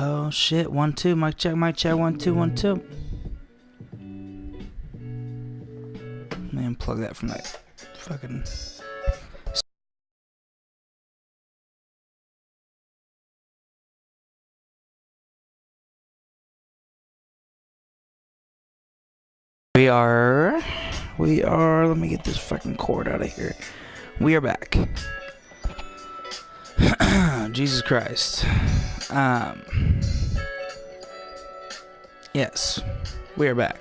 Oh shit, 1 2, mic check, 1 2 1 2. Let me unplug that from that fucking. We are, let me get this fucking cord out of here. We are back. Jesus Christ. Yes, we are back.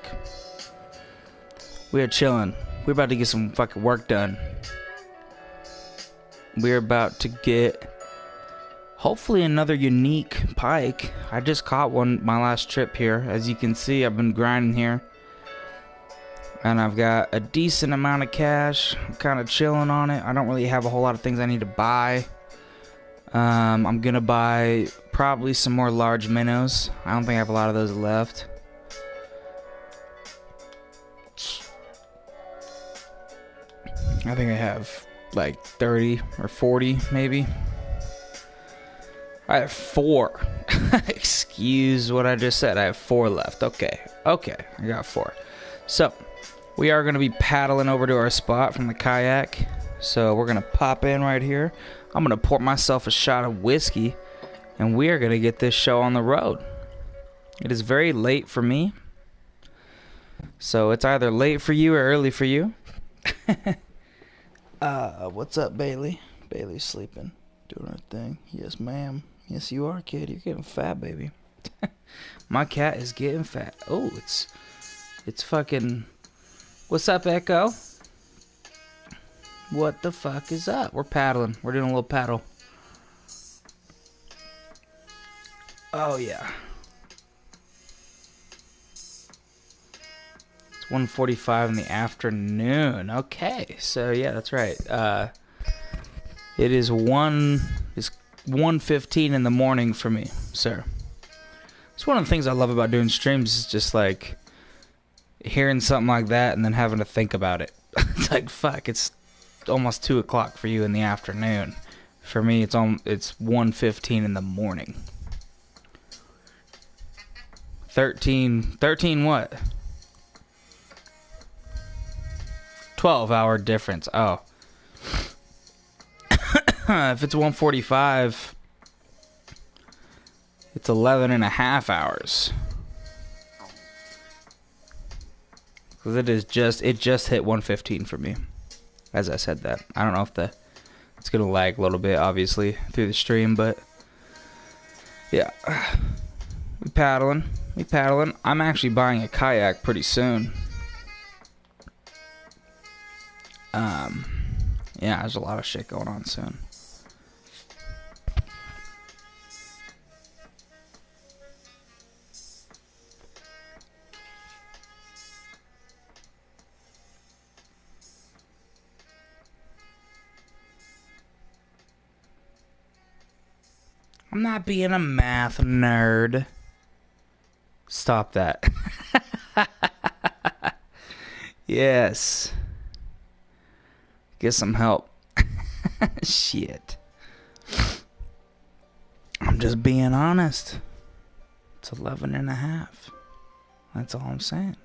We are chilling. We're about to get some fucking work done. We're about to get, hopefully, another unique pike. I just caught one my last trip here. As you can see, I've been grinding here. And I've got a decent amount of cash. I'm kind of chilling on it. I don't really have a whole lot of things I need to buy. I'm gonna buy probably some more large minnows. I don't think I have a lot of those left. I think I have like 30 or 40 maybe. I have 4. Excuse what I just said. I have 4 left. Okay, I got 4. So we are going to be paddling over to our spot from the kayak. So we're going to pop in right here. I'm going to pour myself a shot of whiskey, and we are going to get this show on the road. It is very late for me. So it's either late for you or early for you. What's up, Bailey? Bailey's sleeping, doing her thing. Yes, ma'am. Yes, you are, kid. You're getting fat, baby. My cat is getting fat. Oh, it's fucking... What's up, Echo? What the fuck is up? We're paddling. We're doing a little paddle. Oh, yeah. It's 1:45 in the afternoon. Okay, so yeah, that's right. It is 1:15 in the morning for me, sir. It's one of the things I love about doing streams is just like hearing something like that and then having to think about it. It's like, fuck, it's almost 2 o'clock for you in the afternoon. For me, it's 1:15 in the morning. 13 what? 12-hour difference. Oh. If it's 1:45, it's 11 and a half hours. Because it just hit 1:15 for me. As I said that. I don't know if it's going to lag a little bit, obviously, through the stream, but yeah. We paddling. I'm actually buying a kayak pretty soon. Yeah, there's a lot of shit going on soon. I'm not being a math nerd. Stop that. Yes. Get some help. Shit. I'm just being honest. It's 11 and a half. That's all I'm saying.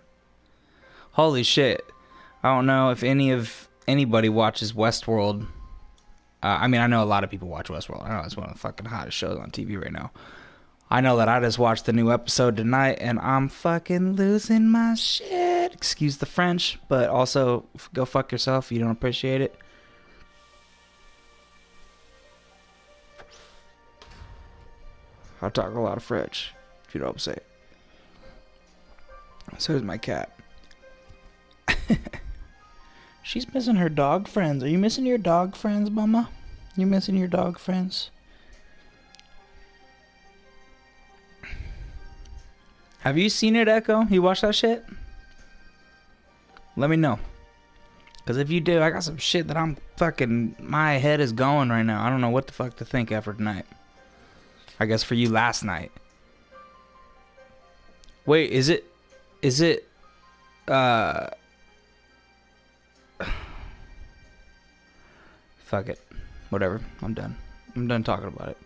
Holy shit. I don't know if anybody watches Westworld. I mean, I know a lot of people watch Westworld. I know it's one of the fucking hottest shows on TV right now. I know that I just watched the new episode tonight, and I'm fucking losing my shit. Excuse the French, but also go fuck yourself if you don't appreciate it. I talk a lot of French, if you know what I'm saying. So is my cat. She's missing her dog friends. Are you missing your dog friends, mama? You missing your dog friends? Have you seen it, Echo? You watch that shit? Let me know. Because if you do, I got some shit that I'm fucking... My head is going right now. I don't know what the fuck to think after tonight. I guess for you last night. Wait, is it... Fuck it. Whatever. I'm done. I'm done talking about it.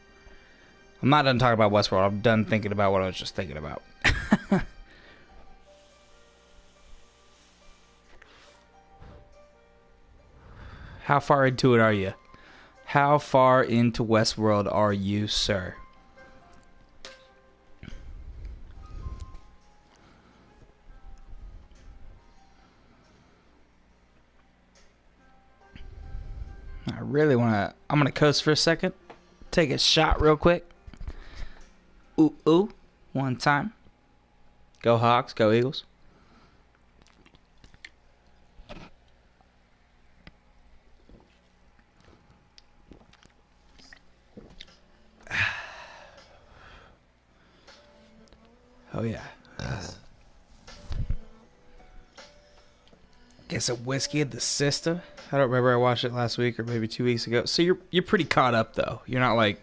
I'm not done talking about Westworld. I'm done thinking about what I was just thinking about. How far into it are you? How far into Westworld are you, sir? I really want to... I'm going to coast for a second. Take a shot real quick. Ooh, ooh. One time. Go Hawks, go Eagles. Oh, yeah. Guess a whiskey at the sister. I don't remember. I watched it last week or maybe 2 weeks ago. So you're pretty caught up, though. You're not, like,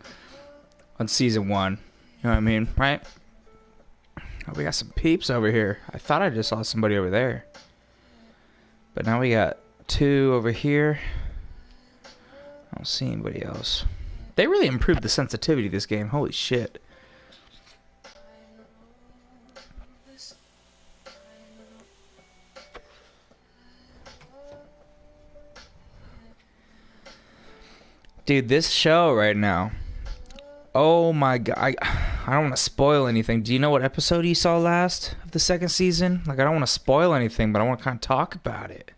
on season 1. You know what I mean? Right? Oh, we got some peeps over here. I thought I just saw somebody over there. But now we got 2 over here. I don't see anybody else. They really improved the sensitivity of this game. Holy shit. Dude, this show right now. Oh my god. I don't want to spoil anything. Do you know what episode you saw last of the 2nd season? Like, I don't want to spoil anything, but I want to kind of talk about it.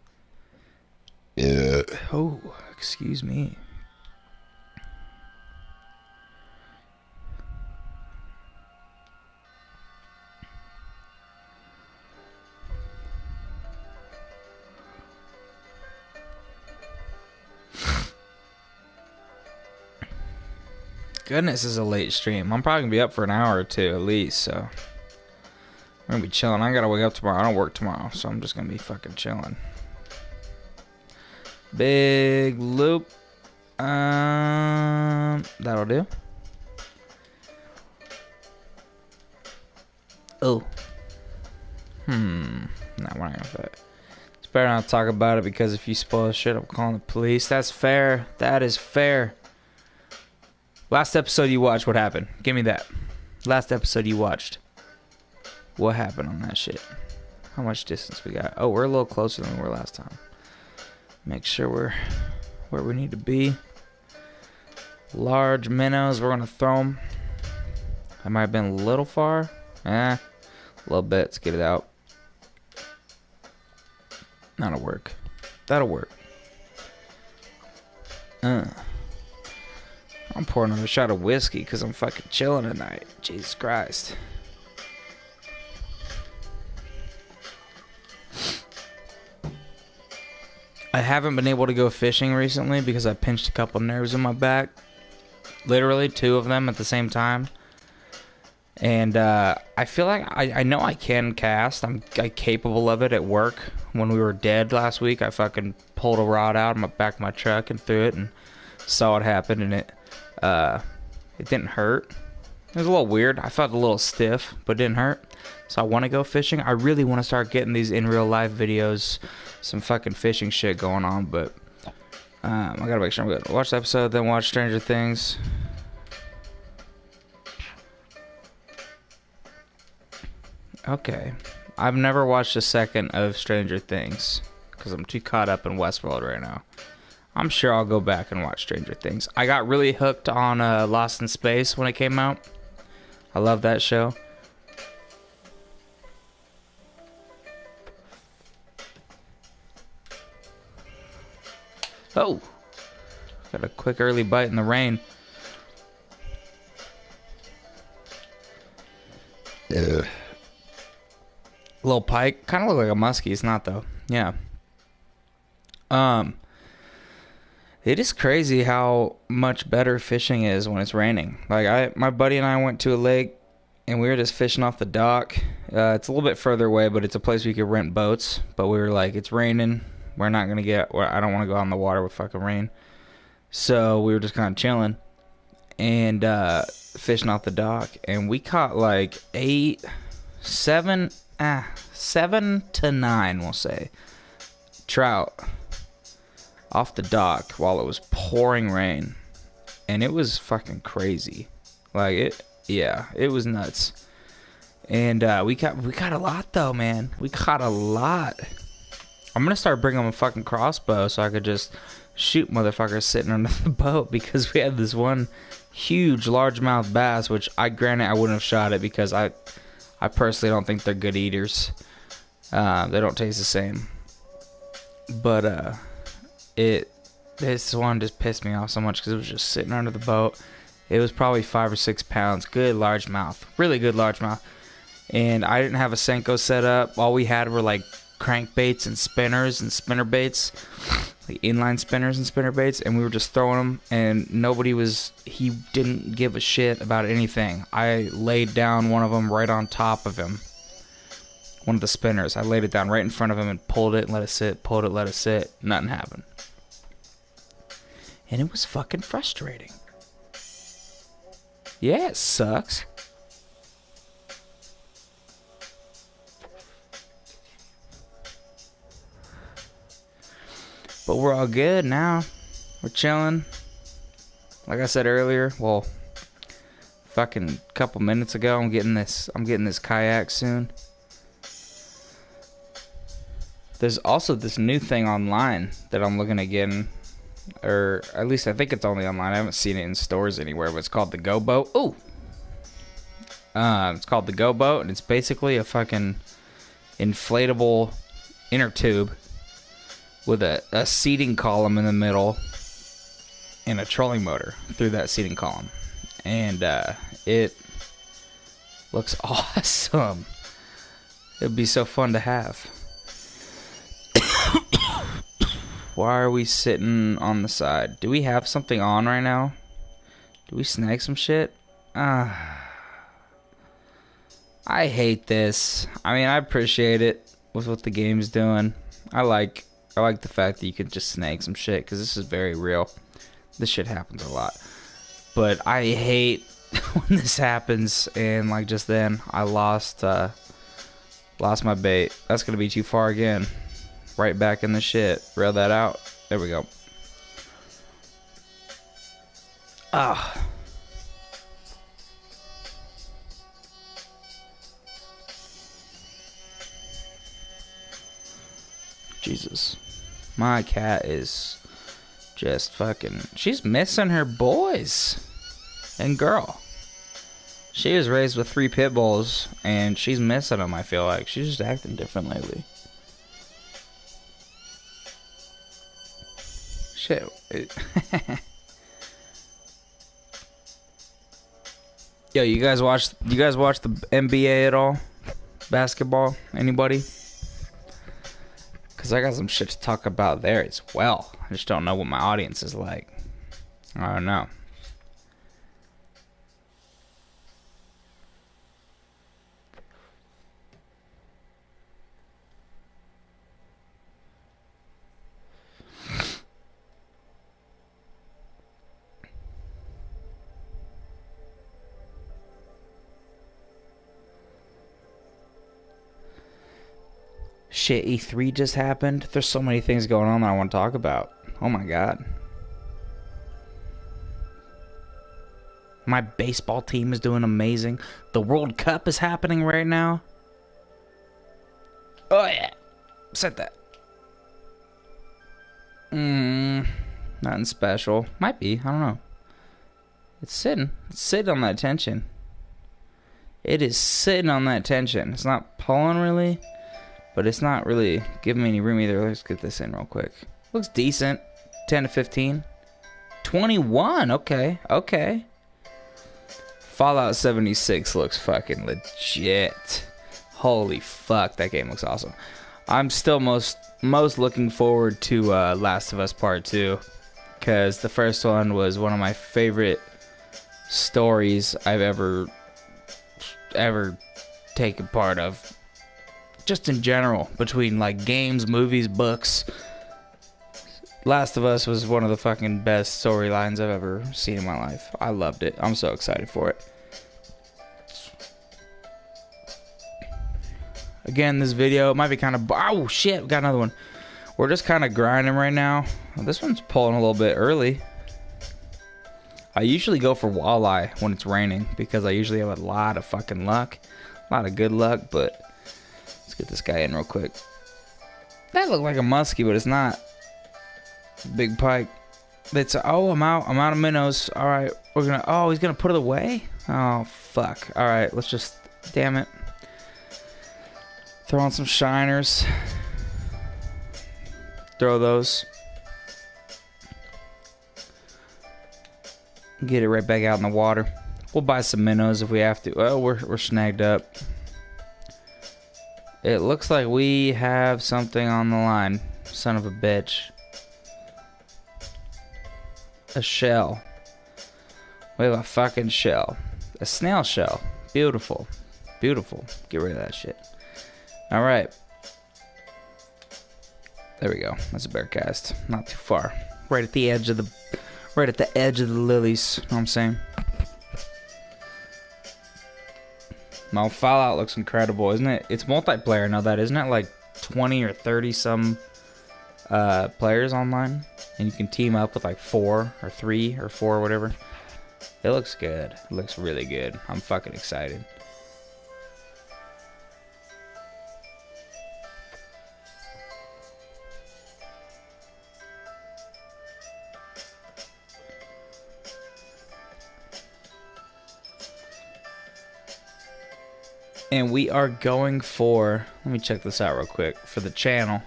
Yeah. Oh, excuse me. Goodness, this is a late stream. I'm probably going to be up for an hour or 2 at least, so I'm going to be chilling. I got to wake up tomorrow. I don't work tomorrow, so I'm just going to be fucking chilling. Big loop. That'll do. Oh. No, we're not going to put it. It's better not to talk about it because if you spoil shit, I'm calling the police. That's fair. That is fair. Last episode you watched, what happened? Give me that. Last episode you watched. What happened on that shit? How much distance we got? Oh, we're a little closer than we were last time. Make sure we're where we need to be. Large minnows, we're going to throw them. I might have been a little far. A little bit. Let's get it out. That'll work. That'll work. I'm pouring another shot of whiskey because I'm fucking chilling tonight. Jesus Christ. I haven't been able to go fishing recently because I pinched a couple nerves in my back. Literally 2 of them at the same time. And I feel like I know I can cast. I'm capable of it at work. When we were dead last week, I fucking pulled a rod out of my back of my truck and threw it and saw it happen, and it didn't hurt. It was a little weird. I felt a little stiff, but it didn't hurt. So I want to go fishing. I really want to start getting these in real life videos, some fucking fishing shit going on, but I gotta make sure I'm good. Watch the episode, then watch Stranger Things. Okay. I've never watched a second of Stranger Things because I'm too caught up in Westworld right now. I'm sure I'll go back and watch Stranger Things. I got really hooked on Lost in Space when it came out. I love that show. Oh! Got a quick early bite in the rain. Little pike. Kind of look like a muskie. It's not, though. Yeah. It is crazy how much better fishing is when it's raining. Like, my buddy and I went to a lake, and we were just fishing off the dock. It's a little bit further away, but it's a place we could rent boats. But we were like, it's raining. We're not going to get... I don't want to go out in the water with fucking rain. So we were just kind of chilling and fishing off the dock. And we caught like 7 to 9, we'll say, trout off the dock while it was pouring rain. And it was fucking crazy. Like it, yeah, it was nuts. And we got a lot though, man. We caught a lot. I'm gonna start bringing a fucking crossbow so I could just shoot motherfuckers sitting under the boat, because we had this one huge largemouth bass, which granted I wouldn't have shot it because I personally don't think they're good eaters. They don't taste the same. But this one just pissed me off so much because it was just sitting under the boat. It was probably 5 or 6 pounds. Good largemouth, really good largemouth. And I didn't have a Senko set up. All we had were like crankbaits and spinners and spinner baits, like inline spinners and spinner baits, and we were just throwing them, and he didn't give a shit about anything. I laid down one of them right on top of him, one of the spinners. I laid it down right in front of him and pulled it and let it sit, pulled it, let it sit. Nothing happened. And it was fucking frustrating. Yeah, it sucks. But we're all good now. We're chilling. Like I said earlier, well, fucking couple minutes ago, I'm getting this kayak soon. There's also this new thing online that I'm looking at getting, or at least I think it's only online. I haven't seen it in stores anywhere, but it's called the Go Boat. Ooh. It's called the Go Boat, and it's basically a fucking inflatable inner tube with a seating column in the middle and a trolling motor through that seating column. And it looks awesome. It'd be so fun to have. Why are we sitting on the side? Do we have something on right now? Do we snag some shit? I hate this. I mean, I appreciate it with what the game's doing. I like the fact that you can just snag some shit, because this is very real. This shit happens a lot. But I hate when this happens, and like just then, I lost my bait. That's gonna be too far again. Right back in the shit. Reel that out. There we go. Ah. Jesus. My cat is just fucking... She's missing her boys. And girl. She was raised with 3 pit bulls, and she's missing them, I feel like. She's just acting different lately. Shit. Yo, you guys watch the NBA at all? Basketball? Anybody? Because I got some shit to talk about there as well. I just don't know what my audience is like. I don't know. Shit, E3 just happened. There's so many things going on that I want to talk about. Oh my god. My baseball team is doing amazing. The World Cup is happening right now. Oh yeah. Said that. Nothing special. Might be. I don't know. It's sitting. It's sitting on that tension. It is sitting on that tension. It's not pulling really. But it's not really giving me any room either. Let's get this in real quick. Looks decent. 10 to 15. 21. Okay. Okay. Fallout 76 looks fucking legit. Holy fuck. That game looks awesome. I'm still most looking forward to Last of Us Part 2. Because the first one was one of my favorite stories I've ever taken part of. Just in general, between like games, movies, books. Last of Us was one of the fucking best storylines I've ever seen in my life. I loved it. I'm so excited for it. Again, this video, it might be kind of... Oh, shit, we got another one. We're just kind of grinding right now. Well, this one's pulling a little bit early. I usually go for walleye when it's raining because I usually have a lot of fucking luck. A lot of good luck, but let's get this guy in real quick. That looked like a muskie, but it's not. Big pike. I'm out of minnows. Alright, he's gonna put it away? Oh, fuck. Alright, let's just, damn it. Throw on some shiners. Throw those. Get it right back out in the water. We'll buy some minnows if we have to. Oh, we're snagged up. It looks like we have something on the line. Son of a bitch. A shell. We have a fucking shell. A snail shell. Beautiful. Beautiful. Get rid of that shit. Alright. There we go. That's a bear cast. Not too far. Right at the edge of the lilies. Know what I'm saying? No, Fallout looks incredible, isn't it? It's multiplayer now, that isn't it? Like 20 or 30 some players online, and you can team up with like 4 or 3 or 4 or whatever. It looks good. It looks really good. I'm fucking excited. And we are going for, let me check this out real quick, for the channel,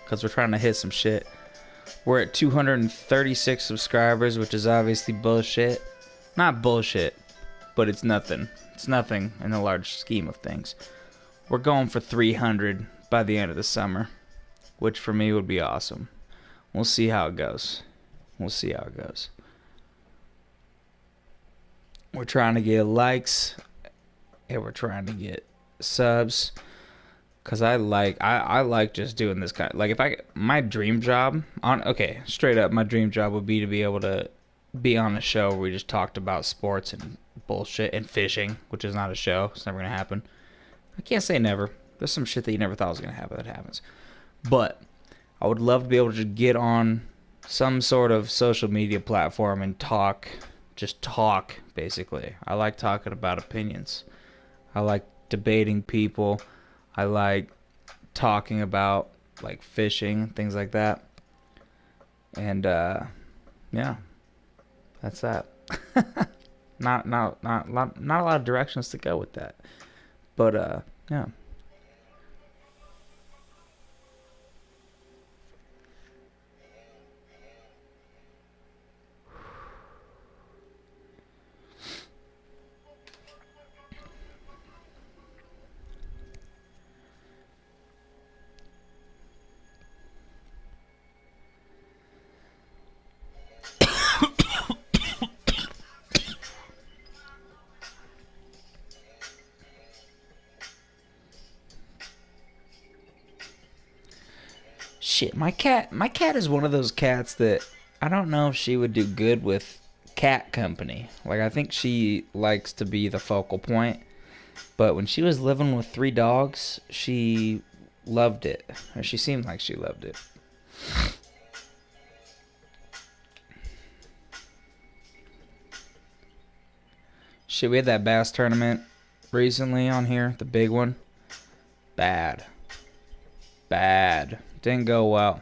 because we're trying to hit some shit. We're at 236 subscribers, which is obviously bullshit. Not bullshit, but it's nothing. It's nothing in the large scheme of things. We're going for 300 by the end of the summer, which for me would be awesome. We'll see how it goes. We'll see how it goes. We're trying to get likes, and we're trying to get subs, because I like just doing this kind of, like, my dream job straight up, my dream job would be to be able to be on a show where we just talked about sports and bullshit and fishing, which is not a show. It's never gonna happen. I can't say never. There's some shit that you never thought was gonna happen that happens, but I would love to be able to just get on some sort of social media platform and talk, basically. I like talking about opinions. I like debating people. I like talking about, like, fishing, things like that. And yeah, that's that. not a lot of directions to go with that, but yeah. Shit, my cat is one of those cats that I don't know if she would do good with cat company. Like, I think she likes to be the focal point. But when she was living with 3 dogs, she loved it. Or she seemed like she loved it. Shit, we had that bass tournament recently on here, the big one. Bad. Didn't go well.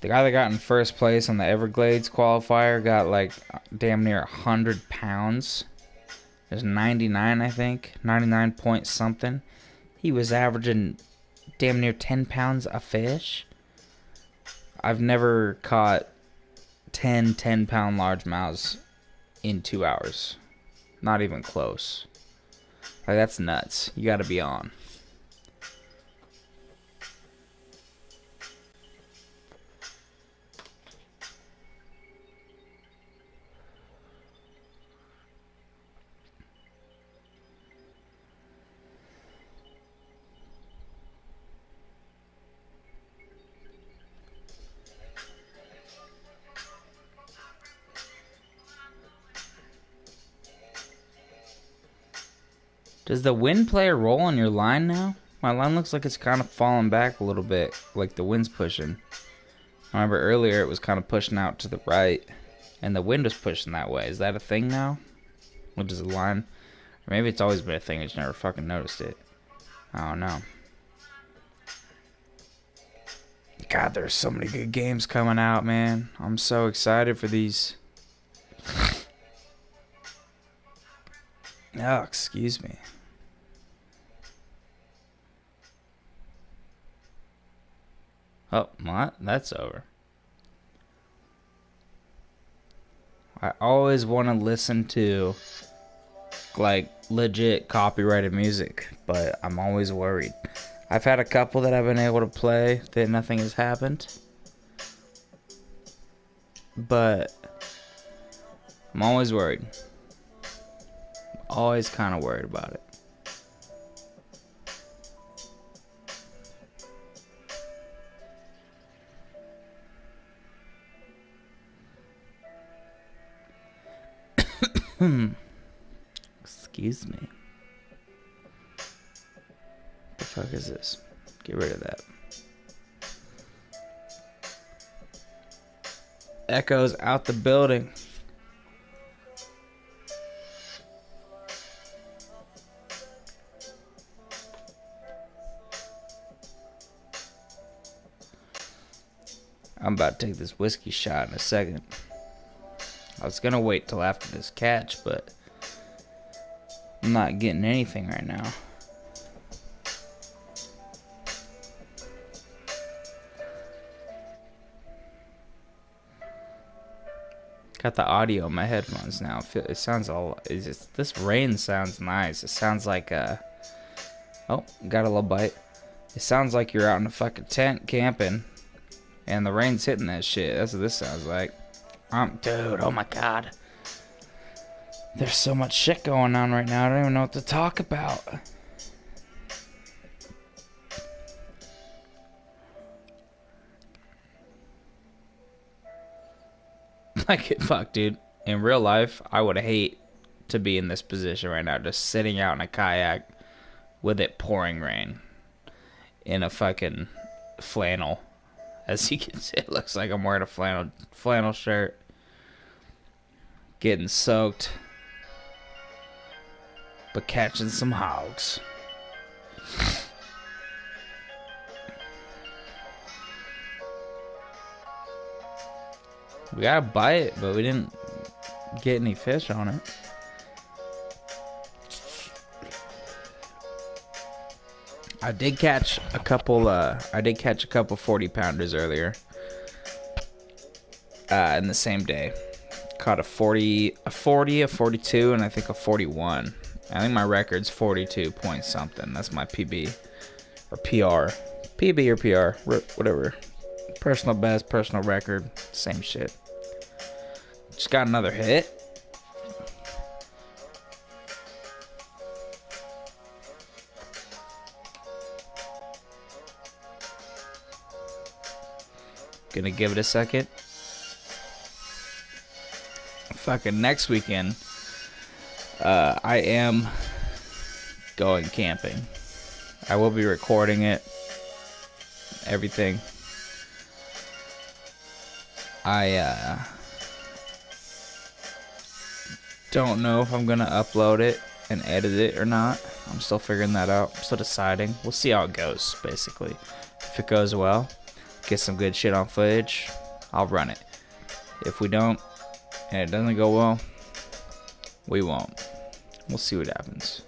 The guy that got in first place on the Everglades qualifier got like damn near 100 pounds. There's 99, I think. 99 point something. He was averaging damn near 10 pounds a fish. I've never caught 10-pound largemouths in 2 hours. Not even close. Like, that's nuts. You gotta be on. Does the wind play a role on your line now? My line looks like it's kind of falling back a little bit, like the wind's pushing. I remember earlier it was kind of pushing out to the right. And the wind was pushing that way. Is that a thing now? What is the line? Or maybe it's always been a thing. I just never fucking noticed it. I don't know. God, there's so many good games coming out, man. I'm so excited for these. Oh, excuse me. Oh, what? That's over. I always want to listen to, like, legit copyrighted music, but I'm always worried. I've had a couple that I've been able to play that nothing has happened, but I'm always worried. Always kind of worried about it. Excuse me. What the fuck is this? Get rid of that. Echoes out the building. I'm about to take this whiskey shot in a second. I was gonna wait till after this catch, but I'm not getting anything right now. Got the audio in my headphones now. It sounds all. It's just, this rain sounds nice. It sounds like oh, got a little bite. It sounds like you're out in a fucking tent camping, and the rain's hitting that shit. That's what this sounds like. Dude, oh my god. There's so much shit going on right now. I don't even know what to talk about. Like, fuck, dude. In real life, I would hate to be in this position right now, just sitting out in a kayak with it pouring rain in a fucking flannel. As you can see, it looks like I'm wearing a flannel shirt, getting soaked, but catching some hogs. We got a bite, but we didn't get any fish on it. I did catch a couple 40-pounders earlier. In the same day. Caught a 40, a 42, and I think a 41. I think my record's 42 point something. That's my PB or PR. PB or PR, whatever. Personal best, personal record, same shit. Just got another hit. Gonna give it a second. Fucking next weekend, I am going camping. I will be recording it. Everything. I don't know if I'm gonna upload it and edit it or not. I'm still figuring that out. I'm still deciding. We'll see how it goes, basically. If it goes well, get some good shit on footage, I'll run it. If we don't, and it doesn't go well, we won't. We'll see what happens.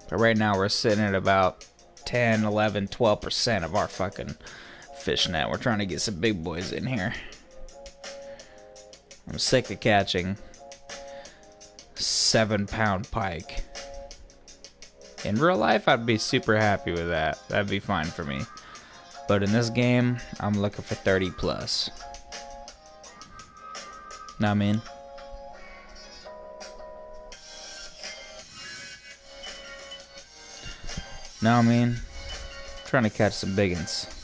But right now we're sitting at about 10, 11, 12% of our fucking fish net. We're trying to get some big boys in here. I'm sick of catching 7-pound pike. In real life, I'd be super happy with that. That'd be fine for me. But in this game, I'm looking for 30 plus. Know what I mean? Know what I mean? Trying to catch some biggins.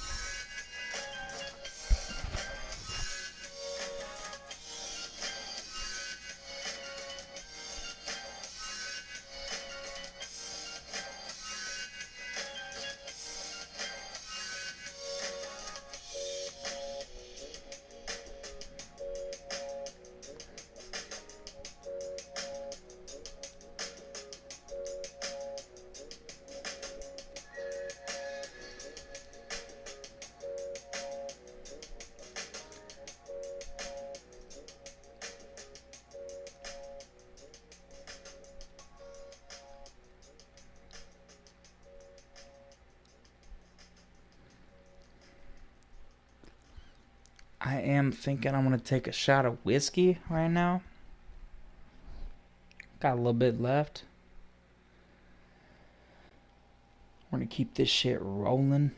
am thinking I'm going to take a shot of whiskey right now. Got a little bit left. We're going to keep this shit rolling.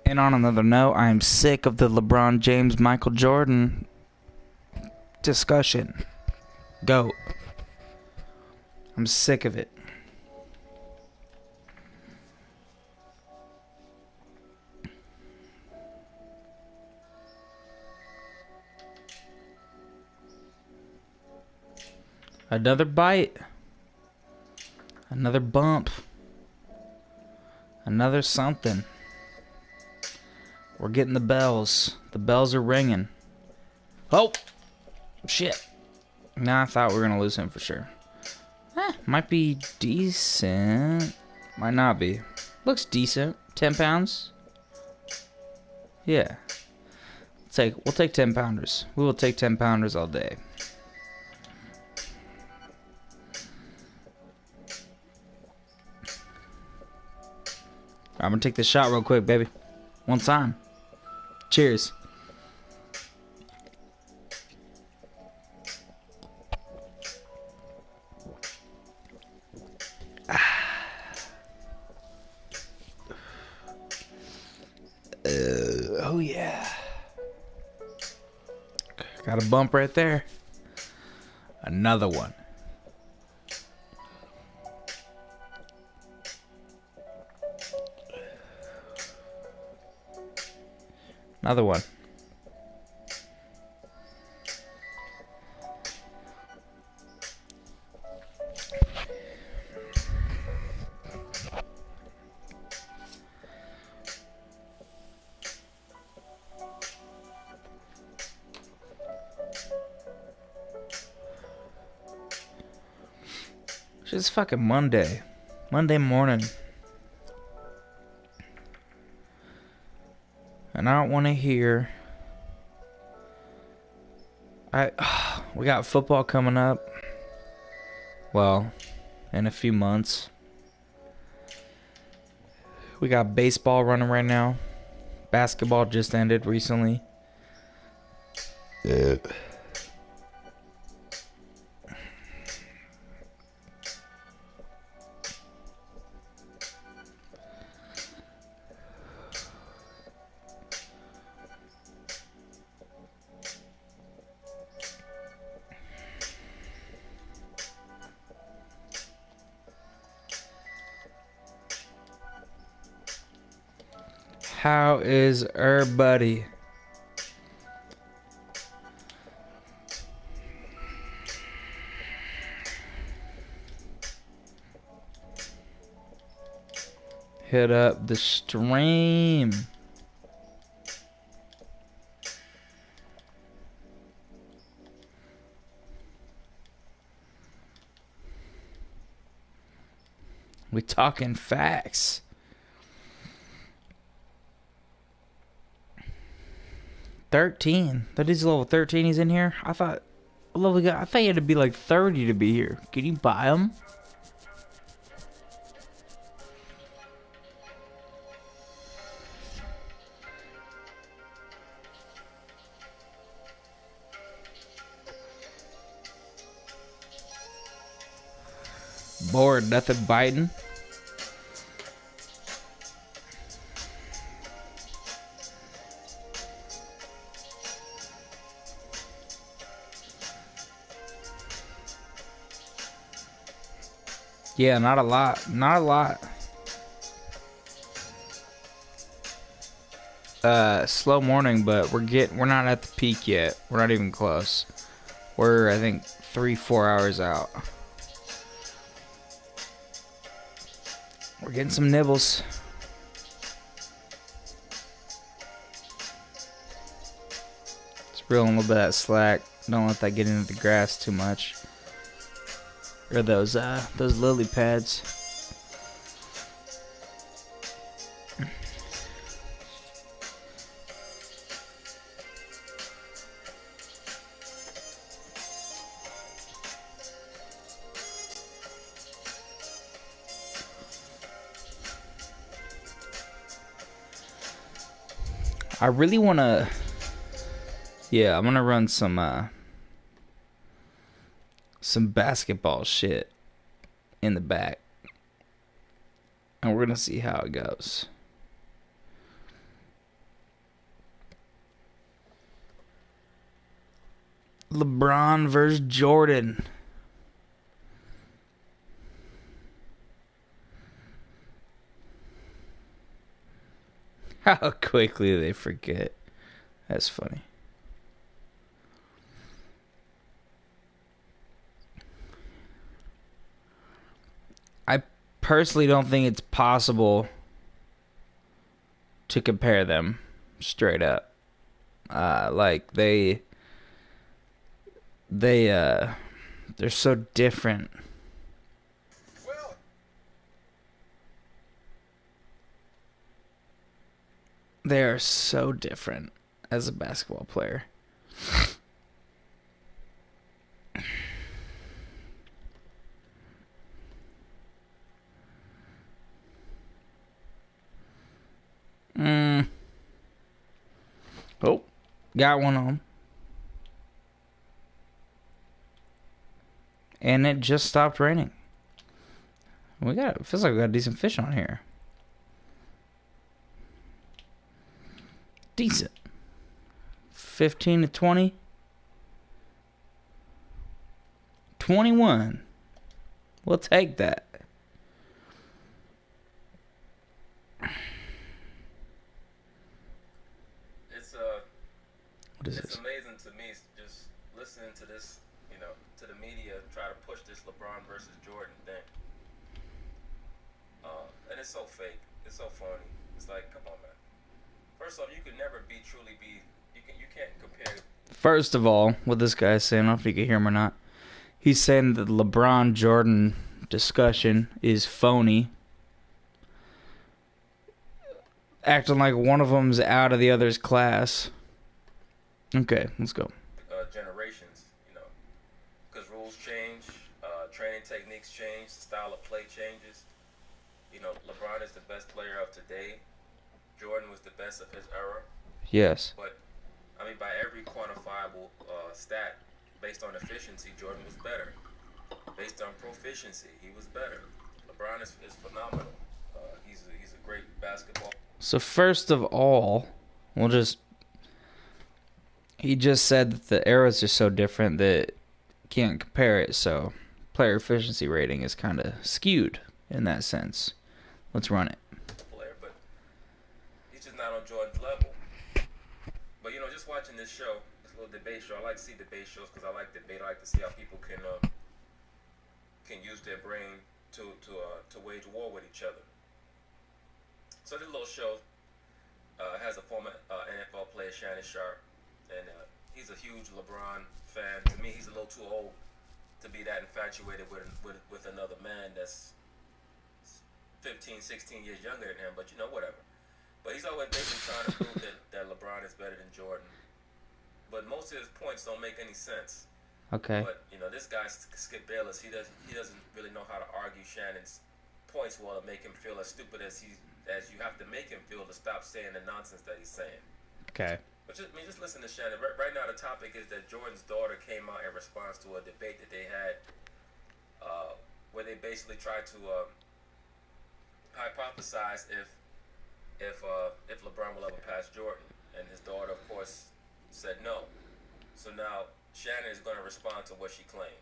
And on another note, I am sick of the LeBron James, Michael Jordan discussion. GOAT. I'm sick of it. Another bite. Another bump. Another something. We're getting the bells. The bells are ringing. Oh! Shit. Nah, I thought we were going to lose him for sure. Might be decent. Might not be. Looks decent. 10 pounds? Yeah. We'll take 10 pounders. We will take 10 pounders all day. I'm going to take this shot real quick, baby. One time. Cheers. Oh yeah. Got a bump right there. Another one. Another one. It's just fucking Monday. Monday morning. And I don't want to hear. We got football coming up. Well, in a few months. We got baseball running right now. Basketball just ended recently. How is everybody? Hit up the stream. We talking facts. 13. That is level 13. He's in here. I thought you had to be like 30 to be here. Can you buy him? Bored, nothing biting. Yeah, not a lot. Not a lot. Slow morning, but we're not at the peak yet. We're not even close. We're, I think, 3-4 hours out. We're getting some nibbles. It's reeling a little bit of that slack. Don't let that get into the grass too much. Or those lily pads. I really want to... Yeah, I'm going to run some basketball shit in the back. And we're going to see how it goes. LeBron versus Jordan. How quickly they forget. That's funny. I personally don't think it's possible to compare them straight up. Like they're so different. They are so different as a basketball player. Oh, got one on. And it just stopped raining. It feels like we got decent fish on here. Decent. 15 to 20. 21. We'll take that. What is It's this? amazing to me just listening to this, to the media try to push this LeBron versus Jordan thing. And it's so fake. It's so phony. It's like, come on, man. First off, you can never truly be. You can't compare. First of all, what this guy is saying, I don't know if you can hear him or not. He's saying that the LeBron Jordan discussion is phony. Acting like one of them's out of the other's class. Okay, let's go. Generations, because rules change, training techniques change, the style of play changes. LeBron is the best player of today. Jordan was the best of his era. Yes. But, by every quantifiable stat, based on efficiency, Jordan was better. Based on proficiency, he was better. LeBron is phenomenal. He's a great basketball. So first of all, he just said that the eras are so different that can't compare it, so player efficiency rating is kind of skewed in that sense. Let's run it. Player, but he's just not on Jordan's level. But just watching this show, this little debate show, I like to see debate shows because I like debate. I like to see how people can use their brain to wage war with each other. So this little show has a former NFL player, Shannon Sharp, and he's a huge LeBron fan. To me, he's a little too old to be that infatuated with another man that's 15, 16 years younger than him, but whatever. But he's always basically trying to prove that LeBron is better than Jordan. But most of his points don't make any sense. Okay. But, this guy, Skip Bayless, he doesn't really know how to argue Shannon's points well to make him feel as stupid as you have to make him feel to stop saying the nonsense that he's saying. Okay. But just listen to Shannon. Right now the topic is that Jordan's daughter came out in response to a debate that they had where they basically tried to hypothesize if LeBron will ever pass Jordan, and his daughter, of course, said no. So now Shannon is going to respond to what she claimed.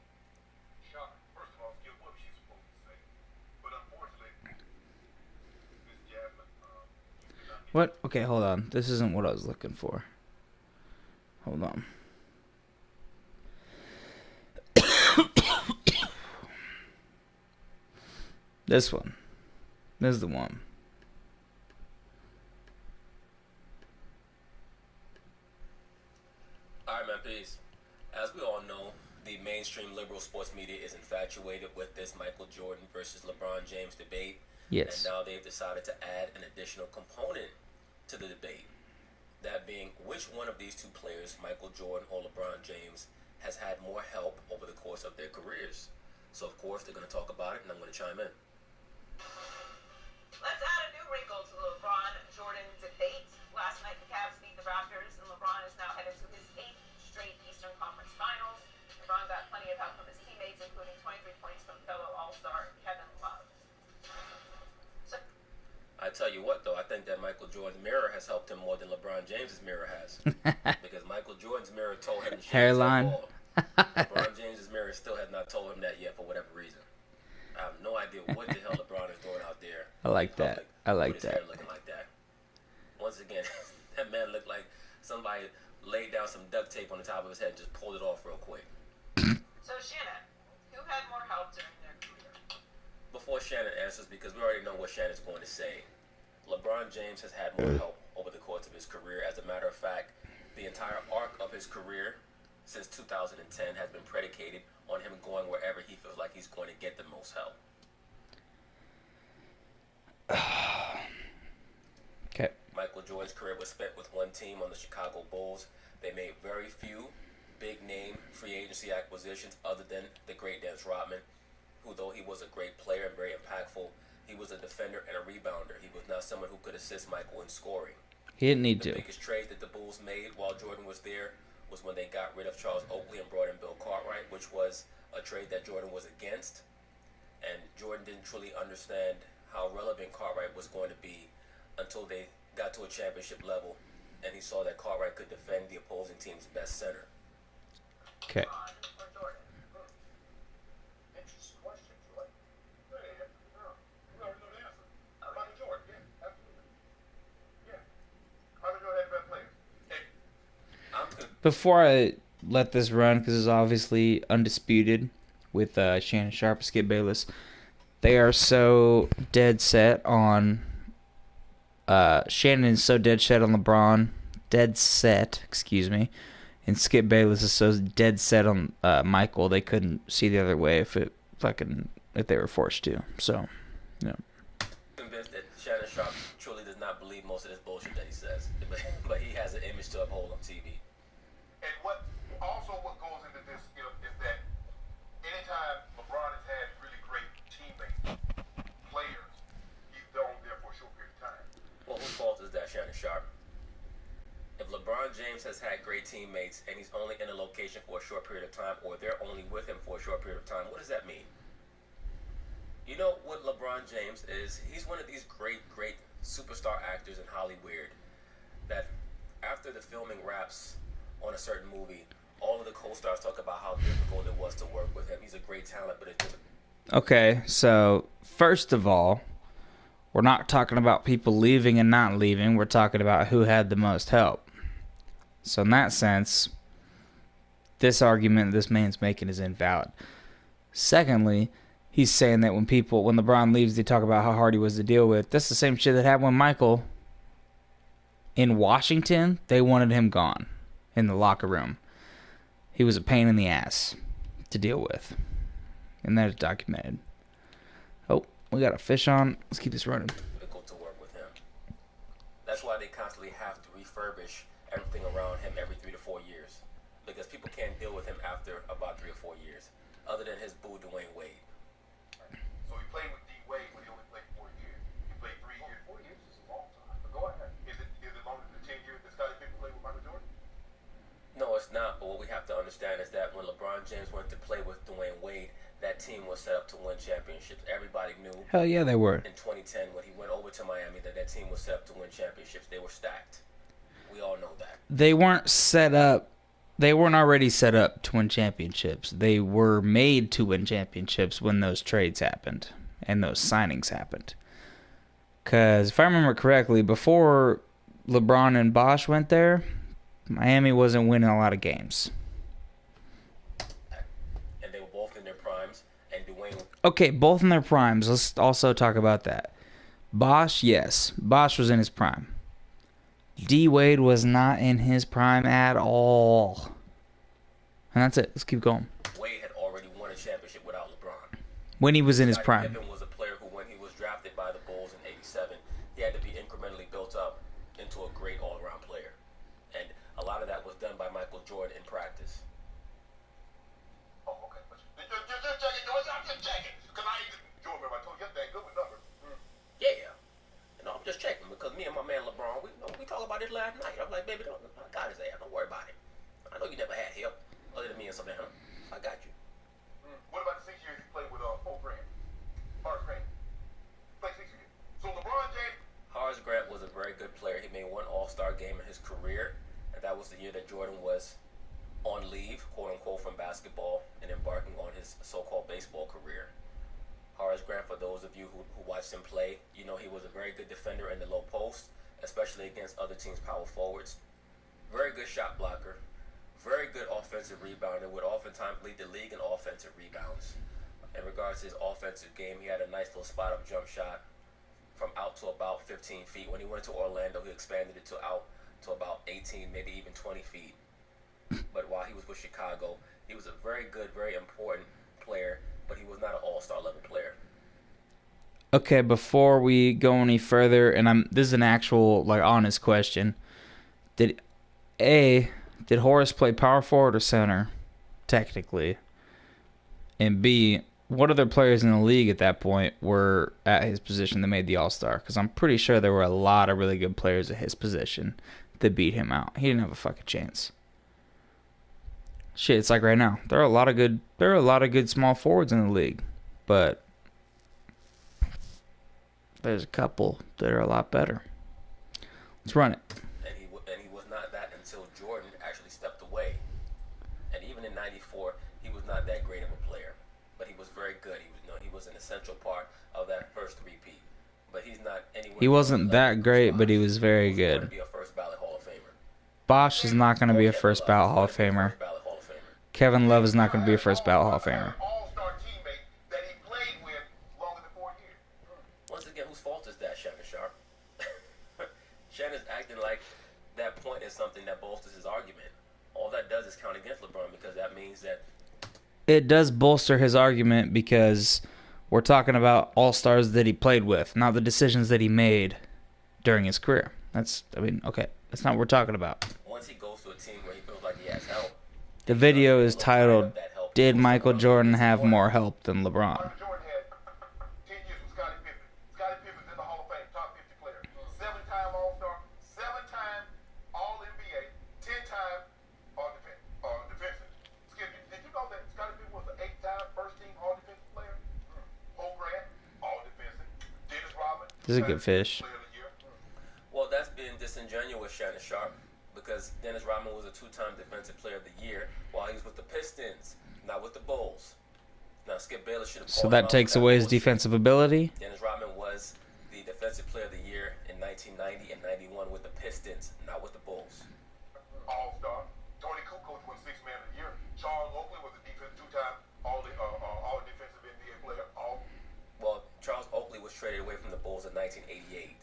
First of all, what was she supposed to say? But unfortunately, Miss Jasmine, What? Okay, hold on. This isn't what I was looking for. Hold on. This one. This is the one. Alright, man, peace. As we all know, the mainstream liberal sports media is infatuated with this Michael Jordan versus LeBron James debate. Yes. And now they've decided to add an additional component to the debate. That being, which one of these two players, Michael Jordan or LeBron James, has had more help over the course of their careers? So, of course, they're going to talk about it, and I'm going to chime in. Let's add a new wrinkle to the LeBron-Jordan debate. Last night, the Cavs beat though. I think that Michael Jordan's mirror has helped him more than LeBron James's mirror has. Because Michael Jordan's mirror told him to shave his Hairline. head bald. LeBron James's mirror still has not told him that yet for whatever reason. I have no idea what the hell LeBron is doing out there. I like that. I like with his that. hair looking like that. Once again, that man looked like somebody laid down some duct tape on the top of his head and just pulled it off real quick. So Shannon, who had more help during their career? Before Shannon answers, because we already know what Shannon's going to say, LeBron James has had more help over the course of his career. As a matter of fact, the entire arc of his career since 2010 has been predicated on him going wherever he feels like he's going to get the most help. Okay. Michael Jordan's career was spent with one team on the Chicago Bulls. They made very few big-name free agency acquisitions other than the great Dennis Rodman, who, though he was a great player and very impactful, he was a defender and a rebounder. He was not someone who could assist Michael in scoring. He didn't need The to. biggest trade that the Bulls made while Jordan was there was when they got rid of Charles Oakley and brought in Bill Cartwright, which was a trade that Jordan was against. And Jordan didn't truly understand how relevant Cartwright was going to be until they got to a championship level, and he saw that Cartwright could defend the opposing team's best center. Okay. LeBron or Jordan? Interesting question, Joy. Yeah, you already know the answer. Michael Jordan, yeah, absolutely. Yeah. Michael Jordan had the best players. Hey, Before I let this run, because it's obviously undisputed with Shannon Sharp and Skip Bayless, they are so dead set on. Shannon is so dead set on LeBron, and Skip Bayless is so dead set on Michael. They couldn't see the other way if they were forced to. So, yeah. Convinced that Shannon Sharp truly does not believe most of this bullshit that he says, but he has an image to uphold on TV. and what goes into this is that anytime LeBron has had really great teammates, players, he's done there for a short period of time. Well, whose fault is that, Shannon Sharp? If LeBron James has had great teammates and he's only in a location for a short period of time, or they're only with him for a short period of time, what does that mean? You know what LeBron James is? He's one of these great superstar actors in Hollywood that after the filming wraps on a certain movie, all of the co-stars talk about how difficult it was to work with him. He's a great talent, but it's difficult. Okay, so first of all, we're not talking about people leaving and not leaving. We're talking about who had the most help. So in that sense, this argument this man's making is invalid. Secondly, he's saying that when LeBron leaves, they talk about how hard he was to deal with. That's the same shit that happened with Michael in Washington. They wanted him gone in the locker room. He was a pain in the ass to deal with. And that is documented. Oh, we got a fish on. Let's keep this running. Difficult to work with him. That's why they constantly have to refurbish everything around him every 3 to 4 years, because people can't deal with him after about 3 or 4 years, other than his boo Dwayne Wade. So he played with D Wade, but he only played 4 years. He played 3 years. 4 years is a long time. But go ahead. Is it longer than the 10 years that Scottie Pippen played with Michael Jordan? No, it's not. But what we have to understand is that when LeBron James went to play with Dwayne Wade, that team was set up to win championships. Everybody knew. Hell yeah, they were. In 2010, when he went over to Miami, that team was set up to win championships. They were stacked. We all know that. They weren't set up. They weren't already set up to win championships. They were made to win championships when those trades happened and those signings happened. Because if I remember correctly, before LeBron and Bosh went there, Miami wasn't winning a lot of games. And they were both in their primes. And Dwayne. Okay, both in their primes. Let's also talk about that. Bosh, yes. Bosh was in his prime. D. Wade was not in his prime at all. And that's it. Let's keep going. Wade had already won a championship without LeBron. When he was in his Scottie prime. Pippen was a player who, when he was drafted by the Bulls in '87, he had to be incrementally built up into a great all-around player. And a lot of that was done by Michael Jordan in practice. Oh, okay. Just checking, George. I'm just checking. Because I ain't Jordan, remember I told you yesterday, good with numbers. Yeah. And I'm just checking because me and my man LeBron, we talked about it last night. I'm like, baby, I got his ass. Don't worry about it. I know you never had help other than me and Savannah. I got you. What about the 6 years he played with Horace Grant? Played 6 years. So LeBron James. Horace Grant that was the year that Jordan was on leave, quote unquote, from basketball and embarking on his so-called baseball career. Horace Grant, for those of you who watched him play, you know he was a very good defender in the low post, especially against other teams' power forwards. Very good shot blocker. Very good offensive rebounder, would oftentimes lead the league in offensive rebounds. In regards to his offensive game, he had a nice little spot-up jump shot from out to about 15 feet. When he went to Orlando, he expanded it to out to about 18, maybe even 20 feet. But while he was with Chicago, he was a very good, very important player, but he was not an all-star level player. Okay, before we go any further, and this is an actual, like, honest question. Did Horace play power forward or center, technically? And B, what other players in the league at that point were at his position that made the All-Star? Because I'm pretty sure there were a lot of really good players at his position that beat him out. He didn't have a fucking chance. Shit, it's like right now. There are a lot of good small forwards in the league, but there's a couple that are a lot better. Let's run it. And he was not that until Jordan actually stepped away. And even in '94, he was not that great of a player, but he was very good. He was an essential part of that first three-peat. But he's not anywhere. He wasn't that great, but he was very good. He was going to be a first ballot Hall of Famer. Bosch is not going to be a first ballot Hall of Famer. Kevin Love is not going to be a first ballot Hall of Famer. All-star teammate that he played with longer than 4 years. Once again, whose fault is that, Shannon Sharp? Shannon's acting like that point is something that bolsters his argument. All that does is count against LeBron, because that means that It does bolster his argument because we're talking about all-stars that he played with, not the decisions that he made during his career. That's not what we're talking about. once he goes to a team where he feels like he has help. The video is titled, "Did Michael Jordan have more help than LeBron?" Michael Jordan had 10 years with Scottie Pippen. Scottie Pippen's in the Hall of Fame, top 50 player. 7-time All-Star, 7-time All-NBA, 10-time All-Defensive. Skip, did you know that Scottie Pippen was an 8-time first-team All-Defensive player? Horace Grant, All-Defensive. Dennis Rodman, This is a good fish. Player of the Year. Well, that's being disingenuous, Shannon Sharp, because Dennis Rodman was a 2-time Defensive Player of the Year while he was with the Pistons, not with the Bulls. Now, Skip Bayless should have So called him that out takes for that away his bullshit. defensive ability? Dennis Rodman was the Defensive Player of the Year in 1990 and 91 with the Pistons, not with the Bulls. All-Star. Tony Kukoc was 6th Man of the Year. Charles Oakley was a 2-time All-Defensive NBA player. Well, Charles Oakley was traded away from the Bulls in 1988.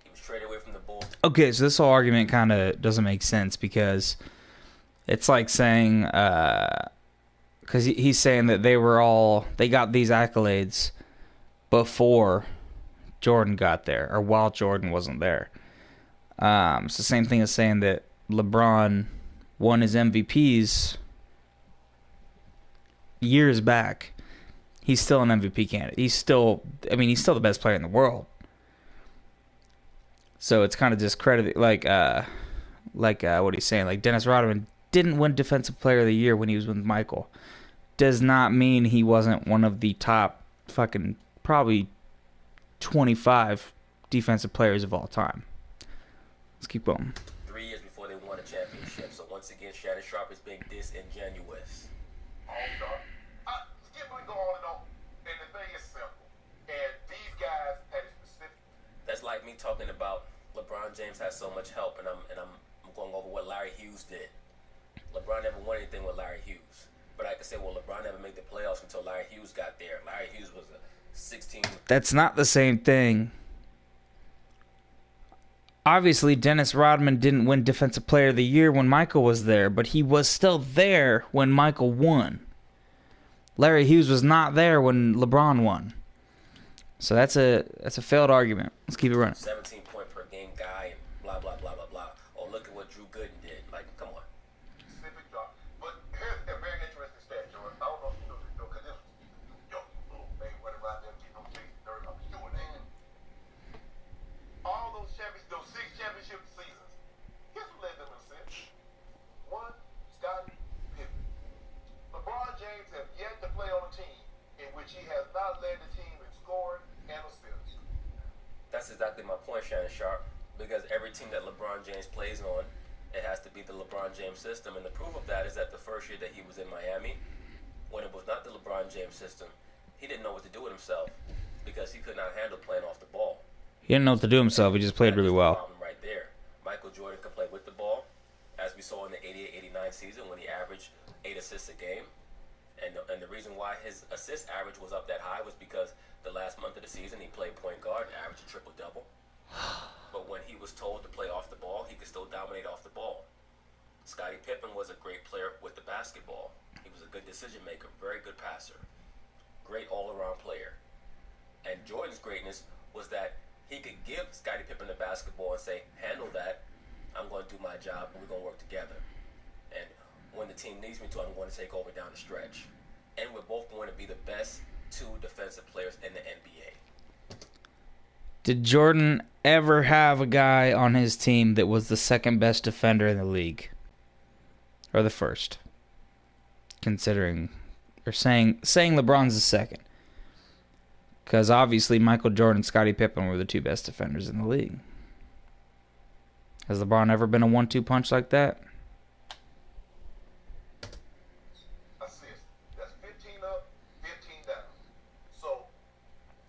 He was traded away from the Bulls. Okay, so this whole argument kind of doesn't make sense because it's like saying, because he's saying that they got these accolades before Jordan got there or while Jordan wasn't there. It's the same thing as saying that LeBron won his MVPs years back. He's still an MVP candidate. He's still the best player in the world. So it's kind of discredited, like what he's saying. Like Dennis Rodman didn't win Defensive Player of the Year when he was with Michael. Does not mean he wasn't one of the top fucking probably 25 defensive players of all time. Let's keep going. 3 years before they won a championship. So once again, Shannon Sharp is being disingenuous. All-Star. Skip would go on and on. And the thing is simple. And these guys had a specific. That's like me talking about LeBron James has so much help, and I'm going over what Larry Hughes did. LeBron never won anything with Larry Hughes. But I could say, well, LeBron never made the playoffs until Larry Hughes got there. Larry Hughes was a 16. That's not the same thing. Obviously, Dennis Rodman didn't win Defensive Player of the Year when Michael was there, but he was still there when Michael won. Larry Hughes was not there when LeBron won. So that's a failed argument. Let's keep it running. 17 point per game guy and blah, blah, blah, blah, blah. Oh, look at what Drew Gooden did. Like, come on. Specific job. But here's a very interesting stat, Jordan. I don't know if you know this, though, because this young little man running around there getting on chase dirt. I'm doing that. All those 6 championship seasons, guess who led them in assists? One, Scottie Pippen. LeBron James has yet to play on a team in which he has not led the team in scoring and assists. That's exactly my point, Shannon Sharp. Because every team that LeBron James plays on it has to be the LeBron James system. And the proof of that is that the first year that he was in Miami, when it was not the LeBron James system, he didn't know what to do with himself because he could not handle playing off the ball. He didn't know what to do himself. He just played really That's the well. problem right there. Michael Jordan could play with the ball, as we saw in the 88-89 season when he averaged 8 assists a game. And the reason why his assist average was up that high was because the last month of the season he played point guard and averaged a triple-double. But when he was told to play off the ball, he could still dominate off the ball. Scottie Pippen was a great player with the basketball. He was a good decision maker, very good passer, great all-around player. And Jordan's greatness was that he could give Scottie Pippen the basketball and say, handle that, I'm going to do my job, and we're going to work together. And when the team needs me to, I'm going to take over down the stretch. And we're both going to be the best two defensive players in the NBA. Did Jordan ever have a guy on his team that was the second best defender in the league? Or the first? Considering, or saying LeBron's the second. Because obviously Michael Jordan and Scottie Pippen were the two best defenders in the league. Has LeBron ever been a 1-2 punch like that? Assists. That's 15 up, 15 down. So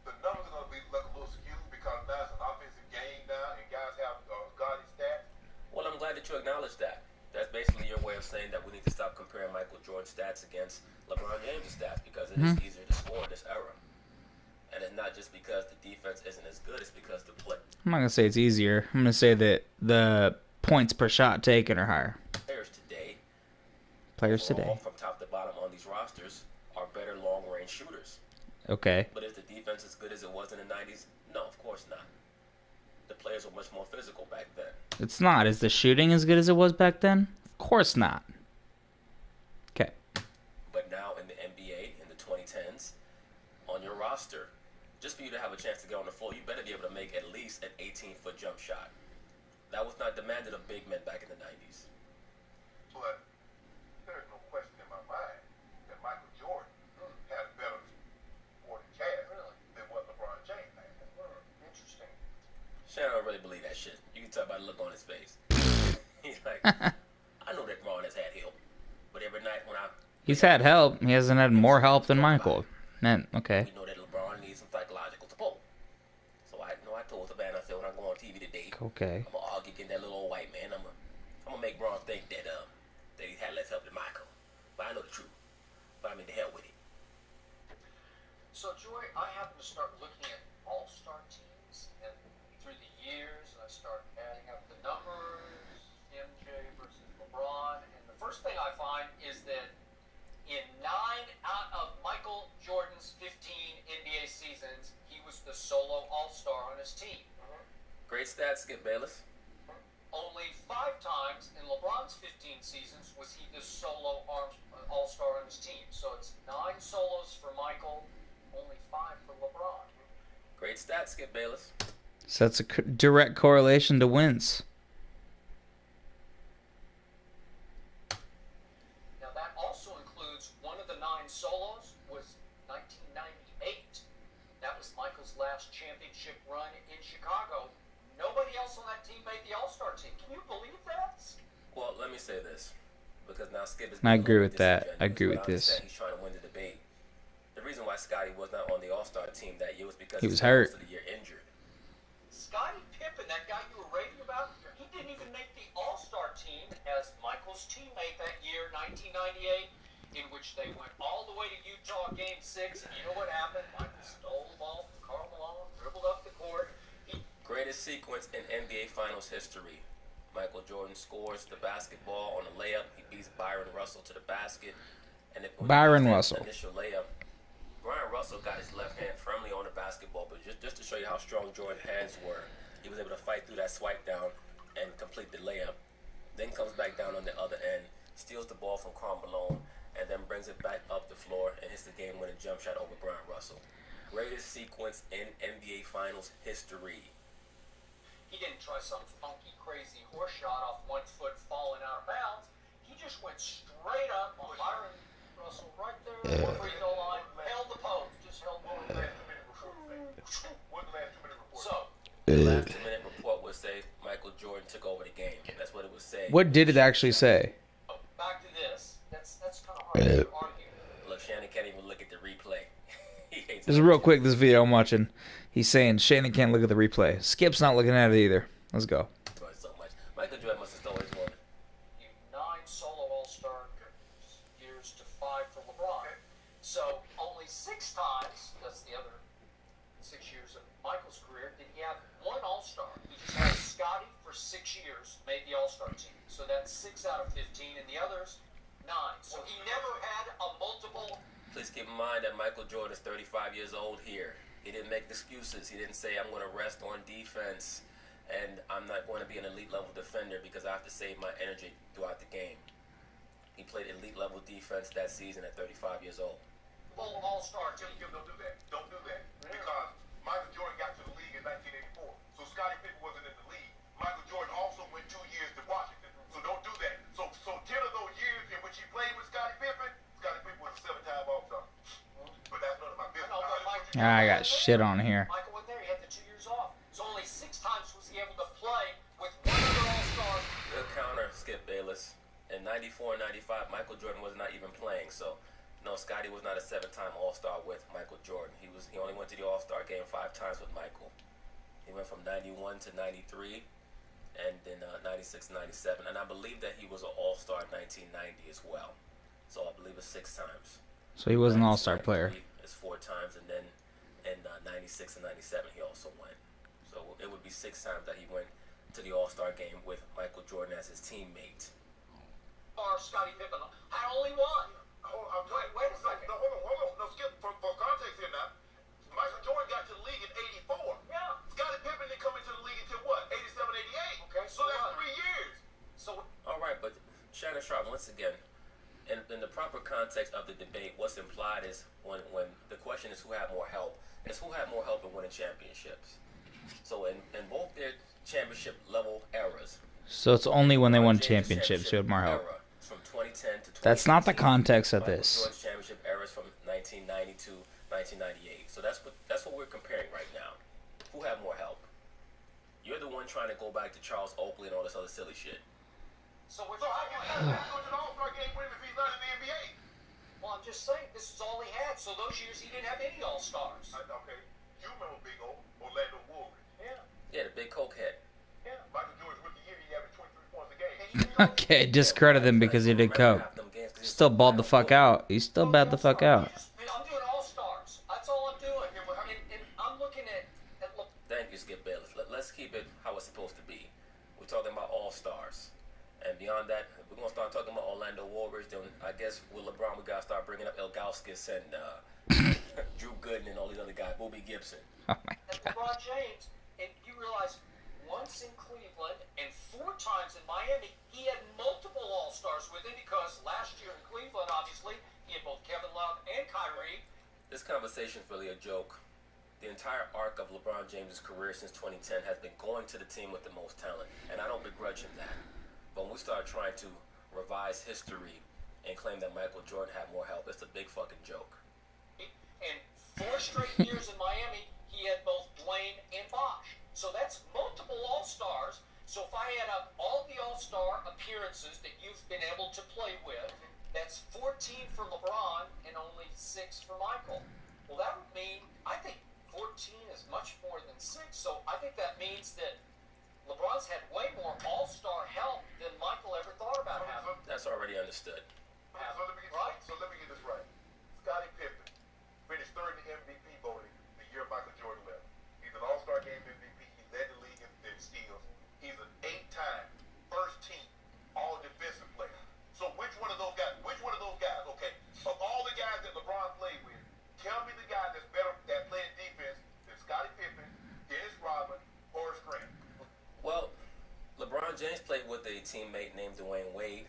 the numbers are going to look a little skewed because now it's an offensive game now and guys have gaudy stats. Well, I'm glad that you acknowledge that. That's basically your way of saying that we need to stop comparing Michael Jordan's stats against LeBron James' stats because it is easier to score in this era. And it's not just because the defense isn't as good, it's because the play. I'm not going to say it's easier. I'm going to say that the points per shot taken are higher. Players today, overall, from top to bottom on these rosters, are better long-range shooters. Okay. But is the defense as good as it was in the 90s? No, of course not. The players were much more physical back then. It's not. Is the shooting as good as it was back then? Of course not. Okay. But now in the NBA, in the 2010s, on your roster, just for you to have a chance to get on the floor, you better be able to make at least an 18-foot jump shot. That was not demanded of big men back in the 90s. But there's no question in my mind that Michael Jordan had a better supporting cast than what LeBron James had. Interesting. Shannon don't really believe that shit. You can tell by the look on his face. He's like, I know that LeBron has had help, but every night when He's had help. He hasn't had more help than Michael. Man, okay. we know that LeBron needs some psychological support. So I told Savannah, I said when I go on TV today, Okay. I'm gonna argue against that little old white man. I'm gonna make Bron think that he had less help than Michael. But I know the truth. But I mean, the hell with it. So, Joy, I happened to start looking at all-star teams and through the years, and I started adding up the numbers, MJ versus LeBron, and the first thing I find is that in 9 out of Michael Jordan's 15 NBA seasons, he was the solo all-star on his team. Great stats, Skip Bayless. Only 5 times in LeBron's 15 seasons was he the solo all-star on his team. So it's 9 solos for Michael, only 5 for LeBron. Great stats, Skip Bayless. So that's a direct correlation to wins. Now that also includes one of the 9 solos was 1998. That was Michael's last championship run in Chicago. Nobody else on that team made the All-Star team. Can you believe that? Well, let me say this, because now Skip is. I agree with that. I agree with this. He's trying to win the debate. The reason why Scottie was not on the All-Star team that year was because He was spent hurt. most of the year injured. Scottie Pippen, that guy you were raving about, he didn't even make the All-Star team as Michael's teammate that year, 1998, in which they went all the way to Utah Game 6, and you know what happened? Michael stole the ball from Karl Malone, dribbled up the court. Greatest sequence in NBA Finals history. Michael Jordan scores the basketball on a layup. He beats Byron Russell to the basket. And when Byron he Russell. Initial layup. Brian Russell got his left hand firmly on the basketball, but just to show you how strong Jordan's hands were, he was able to fight through that swipe down and complete the layup. Then comes back down on the other end, steals the ball from Karl Malone, and then brings it back up the floor and hits the game-winning jump shot over Brian Russell. Greatest sequence in NBA Finals history. He didn't try some funky, crazy horse shot off 1 foot falling out of bounds. He just went straight up on Byron Russell right there on the free throw line, held the post, just held the post. What the last 2-minute report? So, The last 2-minute report would say Michael Jordan took over the game. That's what it was saying. What did it actually say? Back to this. That's kind of hard to argue. Look, Shannon can't even look at the replay. He hates Just it. real quick, this video I'm watching, he's saying Shannon can't look at the replay. Skip's not looking at it either. Let's go. So much. Michael Jordan must have stolen his woman. 9 solo All-Star years to 5 for LeBron. So only 6 times, that's the other 6 years of Michael's career, did he have 1 All-Star. He just had Scotty for 6 years, made the All-Star team. So that's 6 out of 15, and the others, 9. So he never had a multiple. Please keep in mind that Michael Jordan is 35 years old here. He didn't make excuses. He didn't say, I'm going to rest on defense and I'm not going to be an elite level defender because I have to save my energy throughout the game. He played elite level defense that season at 35 years old. Full All-Star team. Don't do that. Don't do that. Because Michael Jordan got to the league in 1984. So Scottie Pippen wasn't in the league. Michael Jordan also went 2 years to Washington. So don't do that. So 10 of those years in which he played with Scottie Pippen was a 7-time All-Star. But that's none of my business. I got shit on here. Michael went there. He had the 2 years off. So only 6 times was he able to play with 1 other All-Star. Good counter, Skip Bayless. In 94 and 95, Michael Jordan was not even playing. So, no, Scottie was not a 7-time All-Star with Michael Jordan. He only went to the All-Star game 5 times with Michael. He went from 91 to 93 and then 96 and 97. And I believe that he was an All-Star in 1990 as well. So I believe it's 6 times. So he was an all-star player. It's 4 times, and then in 96 and 97 he also went. So it would be 6 times that he went to the All-Star game with Michael Jordan as his teammate. Or Scottie Pippen had only 1. Wait a second. No, hold on. No, Skip, for context here now. Michael Jordan got to the league in 84. Yeah. Scottie Pippen didn't come into the league until what? 87, 88. Okay, So that's what? 3 years. So All right, but Shannon Sharp, once again, in the proper context of the debate, what's implied is when the question is who had more help, is who had more help in winning championships. So in both their championship level eras. So it's only when they won James' championships who had more help. era, from 2010 to 2018. That's not the context of Michael this. Jordan's championship eras from 1990 to 1998. So that's what we're comparing right now. Who had more help? You're the one trying to go back to Charles Oakley and all this other silly shit. So we're So how talking can he go to the All-Star game with him if he's not in the NBA? Well, I'm just saying, this is all he had. So those years he didn't have any All-Stars. Okay. You remember Big O, Orlando Wolverine. Yeah. Yeah, the big coke head. Yeah. Michael Jordan's rookie year, he averaged 23 points a game. Okay, discredit him because he did coke. Still balled the fuck out. He still balled the fuck out. I'm doing All-Stars. That's all I'm doing. And I'm looking at Thank you, Skip Bayless. Let's keep it how it's supposed to be. We're talking about All-Stars. And beyond that, we're going to start talking about Orlando Warriors. Then I guess with LeBron, we got to start bringing up Ilgauskas and Drew Gooden and all these other guys, Bobby Gibson. Oh my and god. LeBron James, and you realize once in Cleveland and 4 times in Miami, he had multiple All-Stars with him because last year in Cleveland, obviously, he had both Kevin Love and Kyrie. This conversation is really a joke. The entire arc of LeBron James' career since 2010 has been going to the team with the most talent, and I don't begrudge him that. But when we start trying to revise history and claim that Michael Jordan had more help, it's a big fucking joke. And 4 straight years in Miami, he had both Dwayne and Bosh. So that's multiple All-Stars. So if I add up all the All-Star appearances that you've been able to play with, that's 14 for LeBron and only 6 for Michael. Well, that would mean, I think 14 is much more than 6. So I think that means that LeBron's had way more All-Star help than Michael ever thought about having. That's already understood. So let me get this right. Scottie Pippen finished 3rd in the MVP voting the year Michael Jordan left. He's an All-Star game MVP. He led the league in steals. He's an 8-time first team All-Defensive player. So which one of those guys, okay, of all the guys that LeBron played with, tell me the guy that's better at playing defense than Scottie Pippen, Dennis Rodman, Horace Grant. Well, LeBron James played with a teammate named Dwayne Wade,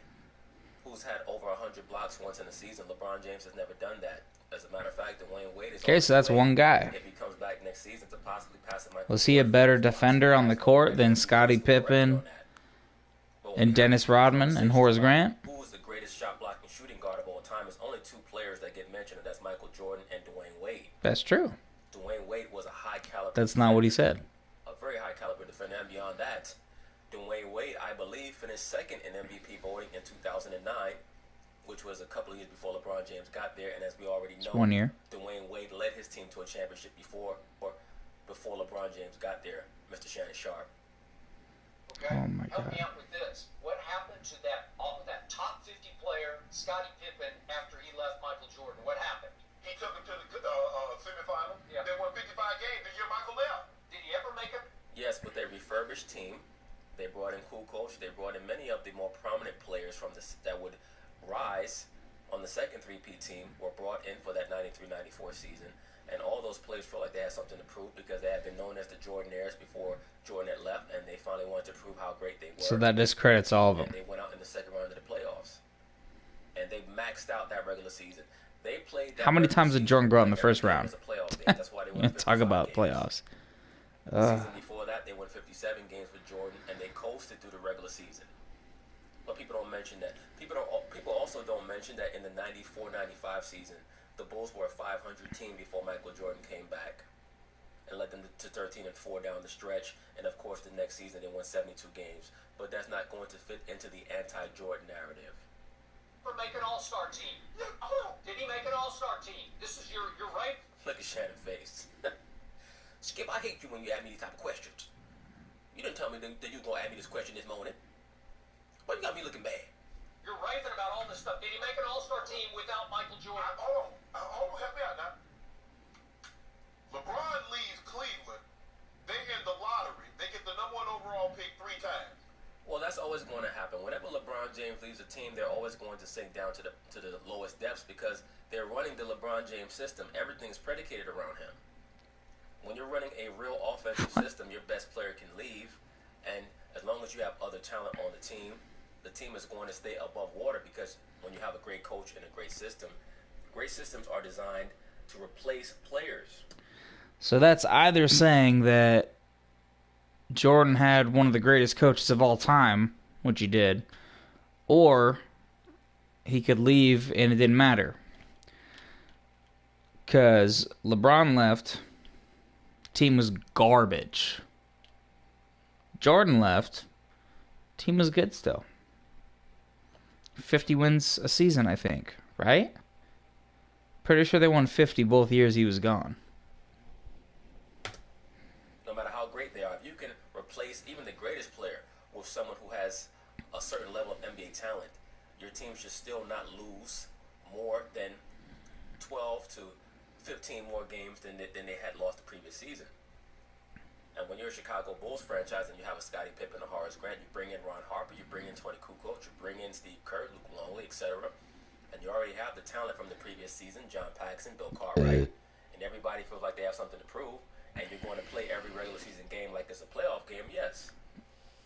who's had over 100 blocks once in a season. LeBron James has never done that. As a matter of fact, Dwayne Wade is Okay, so that's one guy. if he comes back next season to possibly pass it. Was he a better defender on the court than Scottie Pippen and Dennis Rodman and Horace Grant? Who is the greatest shot blocking shooting guard of all time? There's only 2 players that get mentioned, and that's Michael Jordan and Dwayne Wade. That's true. Dwayne Wade was a high caliber. That's not what he said. A very high caliber defender, and beyond that, Dwayne Wade, I believe, finished second in MVP voting in 2009, which was a couple of years before LeBron James got there. And as we already know, 1 year. Dwayne Wade led his team to a championship before LeBron James got there. Mr. Shannon Sharp. Okay? Oh, my Help me God. out with this. What happened to that top 50 player, Scottie Pippen, after he left Michael Jordan? What happened? He took him to the semifinal. Yeah. They won 55 games the year Michael left. Did he ever make it? Yes, with a refurbished team, they brought in Kukoc. They brought in many of the more prominent players that would rise on the second 3P team were brought in for that 93-94 season. And all those players felt like they had something to prove because they had been known as the Jordanaires before Jordan had left, and they finally wanted to prove how great they were. So that discredits all of And them. they went out in the second round of the playoffs. And they maxed out that regular season. They played that How many regular times did season Jordan go out in the like first every game round? was a playoff game. That's why they won Talk 55 about games. playoffs. The season before that, they won 57 games with Jordan, and they coasted through the regular season. But people don't mention that. People also don't mention that in the 94-95 season, the Bulls were a 500 team before Michael Jordan came back and led them to 13-4 down the stretch. And of course, the next season they won 72 games. But that's not going to fit into the anti-Jordan narrative. For make an all-star team. Did he make an all-star team? This is your right. Look at Shannon's face. Skip, I hate you when you ask me these type of questions. You didn't tell me that you were going to ask me this question this morning. Why you got me looking bad? You're raving about all this stuff. Did he make an all-star team without Michael Jordan? Hold on, help me out now. LeBron leaves Cleveland. They in the lottery. They get the number 1 overall pick 3 times. Well, that's always going to happen. Whenever LeBron James leaves a team, they're always going to sink down to the lowest depths because they're running the LeBron James system. Everything's predicated around him. When you're running a real offensive system, your best player can leave, and as long as you have other talent on the team is going to stay above water because when you have a great coach and a great systems are designed to replace players. So that's either saying that Jordan had one of the greatest coaches of all time, which he did, or he could leave and it didn't matter. Because LeBron left, team was garbage. Jordan left, team was good still. 50 wins a season, I think, right? Pretty sure they won 50 both years he was gone. No matter how great they are, if you can replace even the greatest player with someone who has a certain level of NBA talent, your team should still not lose more than 12 to 15 more games than they had lost the previous season. And when you're a Chicago Bulls franchise and you have a Scottie Pippen, a Horace Grant, you bring in Ron Harper, you bring in Tony Kukoc, you bring in Steve Kerr, Luke Longley, etc. And you already have the talent from the previous season, John Paxson, Bill Cartwright, and everybody feels like they have something to prove, and you're going to play every regular season game like it's a playoff game, yes.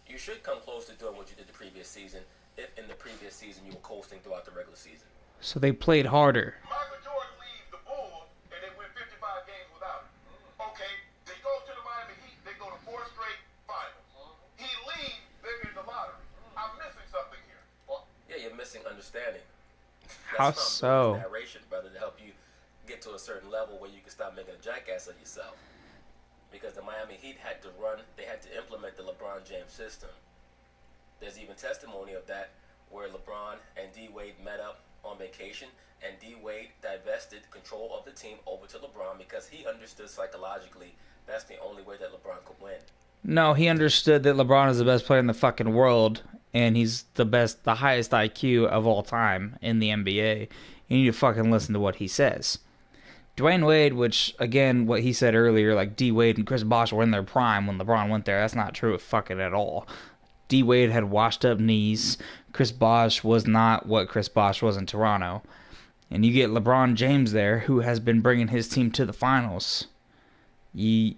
You should come close to doing what you did the previous season if in the previous season you were coasting throughout the regular season. So they played harder. Michael Jordan leaves the Bulls and they win 55 games without him. Okay, they go to the Miami Heat. They go to 4 straight finals. He leaves. They're in the lottery. I'm missing something here. Well, Yeah, you're missing understanding. How That's why I'm so? doing this narration, brother, to help you get to a certain level where you can stop making a jackass of yourself. Because the Miami Heat had to implement the LeBron James system. There's even testimony of that where LeBron and D Wade met up on vacation, and D Wade divested control of the team over to LeBron because he understood psychologically that's the only way that LeBron could win. No, he understood that LeBron is the best player in the fucking world, and he's the highest IQ of all time in the NBA. You need to fucking listen to what he says. Dwayne Wade, which, again, what he said earlier, like D Wade and Chris Bosh were in their prime when LeBron went there, that's not true fucking at all. D Wade had washed up knees. Chris Bosh was not what Chris Bosh was in Toronto. And you get LeBron James there, who has been bringing his team to the finals. And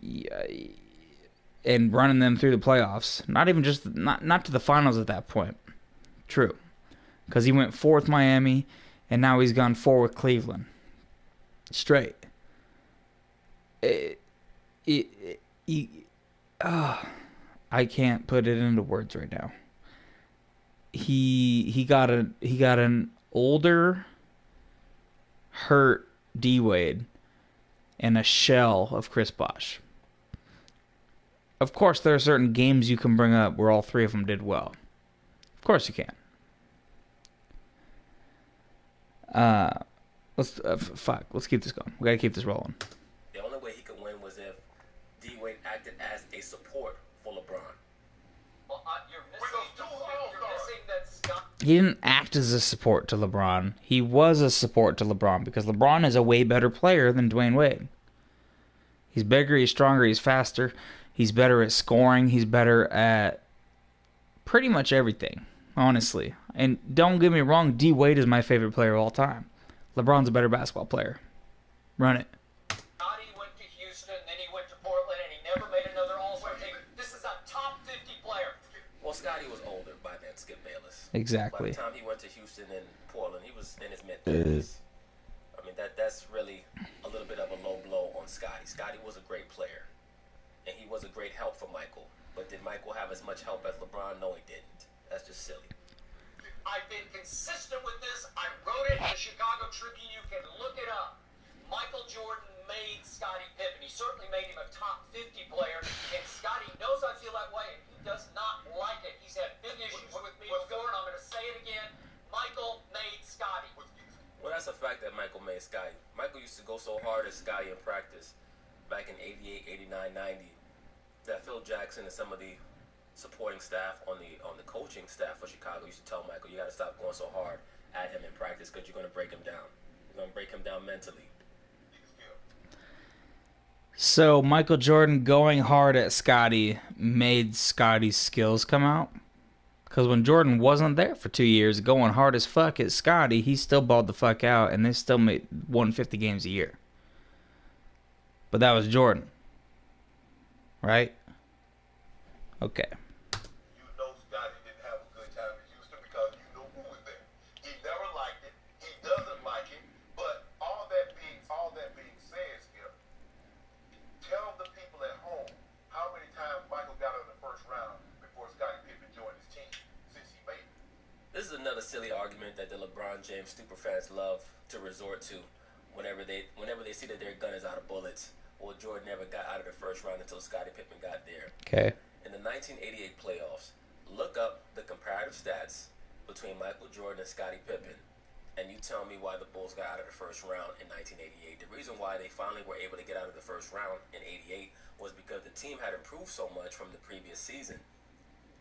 running them through the playoffs. Not to the finals at that point. True. Because he went 4 with Miami, and now he's gone 4 with Cleveland. Straight. I can't put it into words right now. He got an older, hurt D Wade and a shell of Chris Bosh. Of course, there are certain games you can bring up where all three of them did well. Of course you can. Let's keep this going. We gotta keep this rolling. The only way he could win was if D Wade acted as a support for LeBron. Well, you're missing that Scott. He didn't act as a support to LeBron. He was a support to LeBron because LeBron is a way better player than Dwayne Wade. He's bigger, he's stronger, he's faster. He's better at scoring. He's better at pretty much everything, honestly. And don't get me wrong, D Wade is my favorite player of all time. LeBron's a better basketball player. Run it. Scotty went to Houston, then he went to Portland, and he never made another All-Star team. This is a top 50 player. Well, Scotty was older by then, Skip Bayless. Exactly. By the time he went to Houston and Portland, he was in his mid-30s. I mean, that's really a little bit of a low blow on Scotty. Scotty was a great player, and he was a great help for Michael. But did Michael have as much help as LeBron? No, he didn't. That's just silly. I've been consistent with this. I wrote it in the Chicago Tribune. You can look it up. Michael Jordan made Scottie Pippen. He certainly made him a top 50 player. And Scotty knows I feel that way, and he does not like it. He's had big issues with me before, and I'm going to say it again. Michael made Scotty. Well, that's a fact that Michael made Scotty. Michael used to go so hard at Scotty in practice back in 88, 89, 90 that Phil Jackson and some of the supporting staff on the coaching staff for Chicago used to tell Michael, you got to stop going so hard at him in practice because you're going to break him down. You're going to break him down mentally. So Michael Jordan going hard at Scotty made Scotty's skills come out? Because when Jordan wasn't there for 2 years, going hard as fuck at Scotty, he still balled the fuck out, and they still won 50 games a year. But that was Jordan. Right? Okay. You know Scotty didn't have a good time in Houston because you know who was there. He never liked it. He doesn't like it. But all that being said, Skip, tell the people at home how many times Michael got in the first round before Scottie Pippen joined his team since he made it. This is another silly argument that the LeBron James super fans love to resort to whenever they see that their gun is out of bullets. Well, Jordan never got out of the first round until Scottie Pippen got there. Okay. In the 1988 playoffs, look up the comparative stats between Michael Jordan and Scottie Pippen, and you tell me why the Bulls got out of the first round in 1988. The reason why they finally were able to get out of the first round in 88 was because the team had improved so much from the previous season.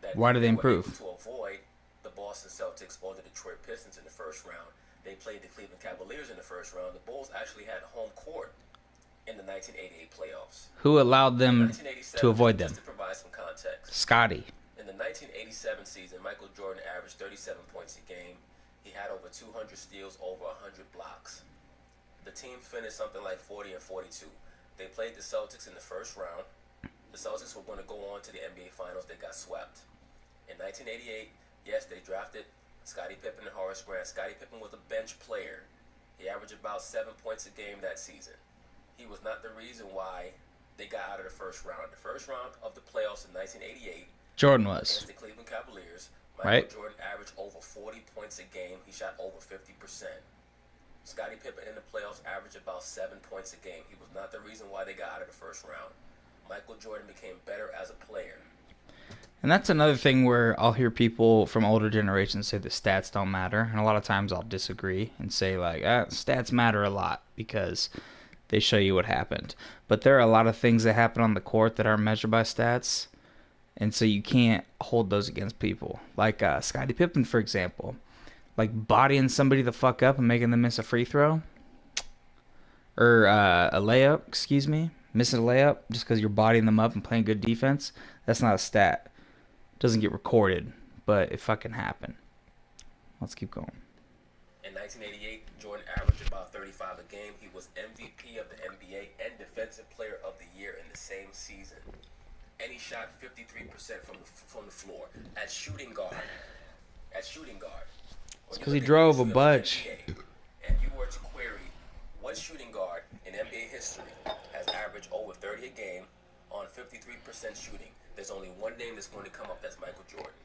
That Why did they improve? To avoid the Boston Celtics or the Detroit Pistons in the first round, they played the Cleveland Cavaliers in the first round. The Bulls actually had home court in the 1988 playoffs. Who allowed them to avoid them? Just to provide some context. Scotty. In the 1987 season, Michael Jordan averaged 37 points a game. He had over 200 steals, over 100 blocks. The team finished something like 40 and 42. They played the Celtics in the first round. The Celtics were going to go on to the NBA Finals. They got swept. In 1988, yes, they drafted Scottie Pippen and Horace Grant. Scottie Pippen was a bench player. He averaged about 7 points a game that season. He was not the reason why they got out of the first round. The first round of the playoffs in 1988, Jordan was. against the Cleveland Cavaliers, Right. Michael Jordan averaged over 40 points a game. He shot over 50%. Scottie Pippen in the playoffs averaged about 7 points a game. He was not the reason why they got out of the first round. Michael Jordan became better as a player. And that's another thing where I'll hear people from older generations say the stats don't matter. And a lot of times I'll disagree and say, like, stats matter a lot because they show you what happened. But there are a lot of things that happen on the court that aren't measured by stats. And so you can't hold those against people. Like Scottie Pippen, for example. Like bodying somebody the fuck up and making them miss a free throw. Or a layup, excuse me. Missing a layup just because you're bodying them up and playing good defense. That's not a stat. Doesn't get recorded, but it fucking happened. Let's keep going. In 1988, Jordan averaged about 35 a game. He was MVP of the NBA and Defensive Player of the Year in the same season. And he shot 53% from the floor at shooting guard. It's because he drove a bunch. And you were to query what shooting guard in NBA history has averaged over 30 a game on 53% shooting. There's only one name that's going to come up. That's Michael Jordan.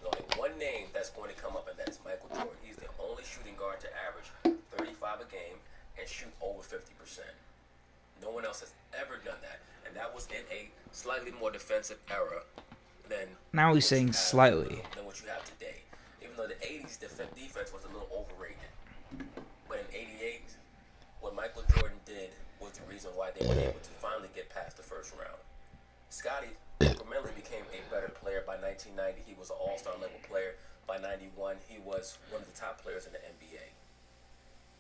There's only one name that's going to come up, and that is Michael Jordan. He's the only shooting guard to average 35 a game and shoot over 50%. No one else has ever done that, and that was in a slightly more defensive era than Now he's what you saying have- slightly. than what you have today. Even though the '80s defense was a little overrated, but in '88, what Michael Jordan did was the reason why they were able to finally get past the first round. Scottie incrementally became a better player by 1990. He was an all-star level player. By 91, he was one of the top players in the NBA.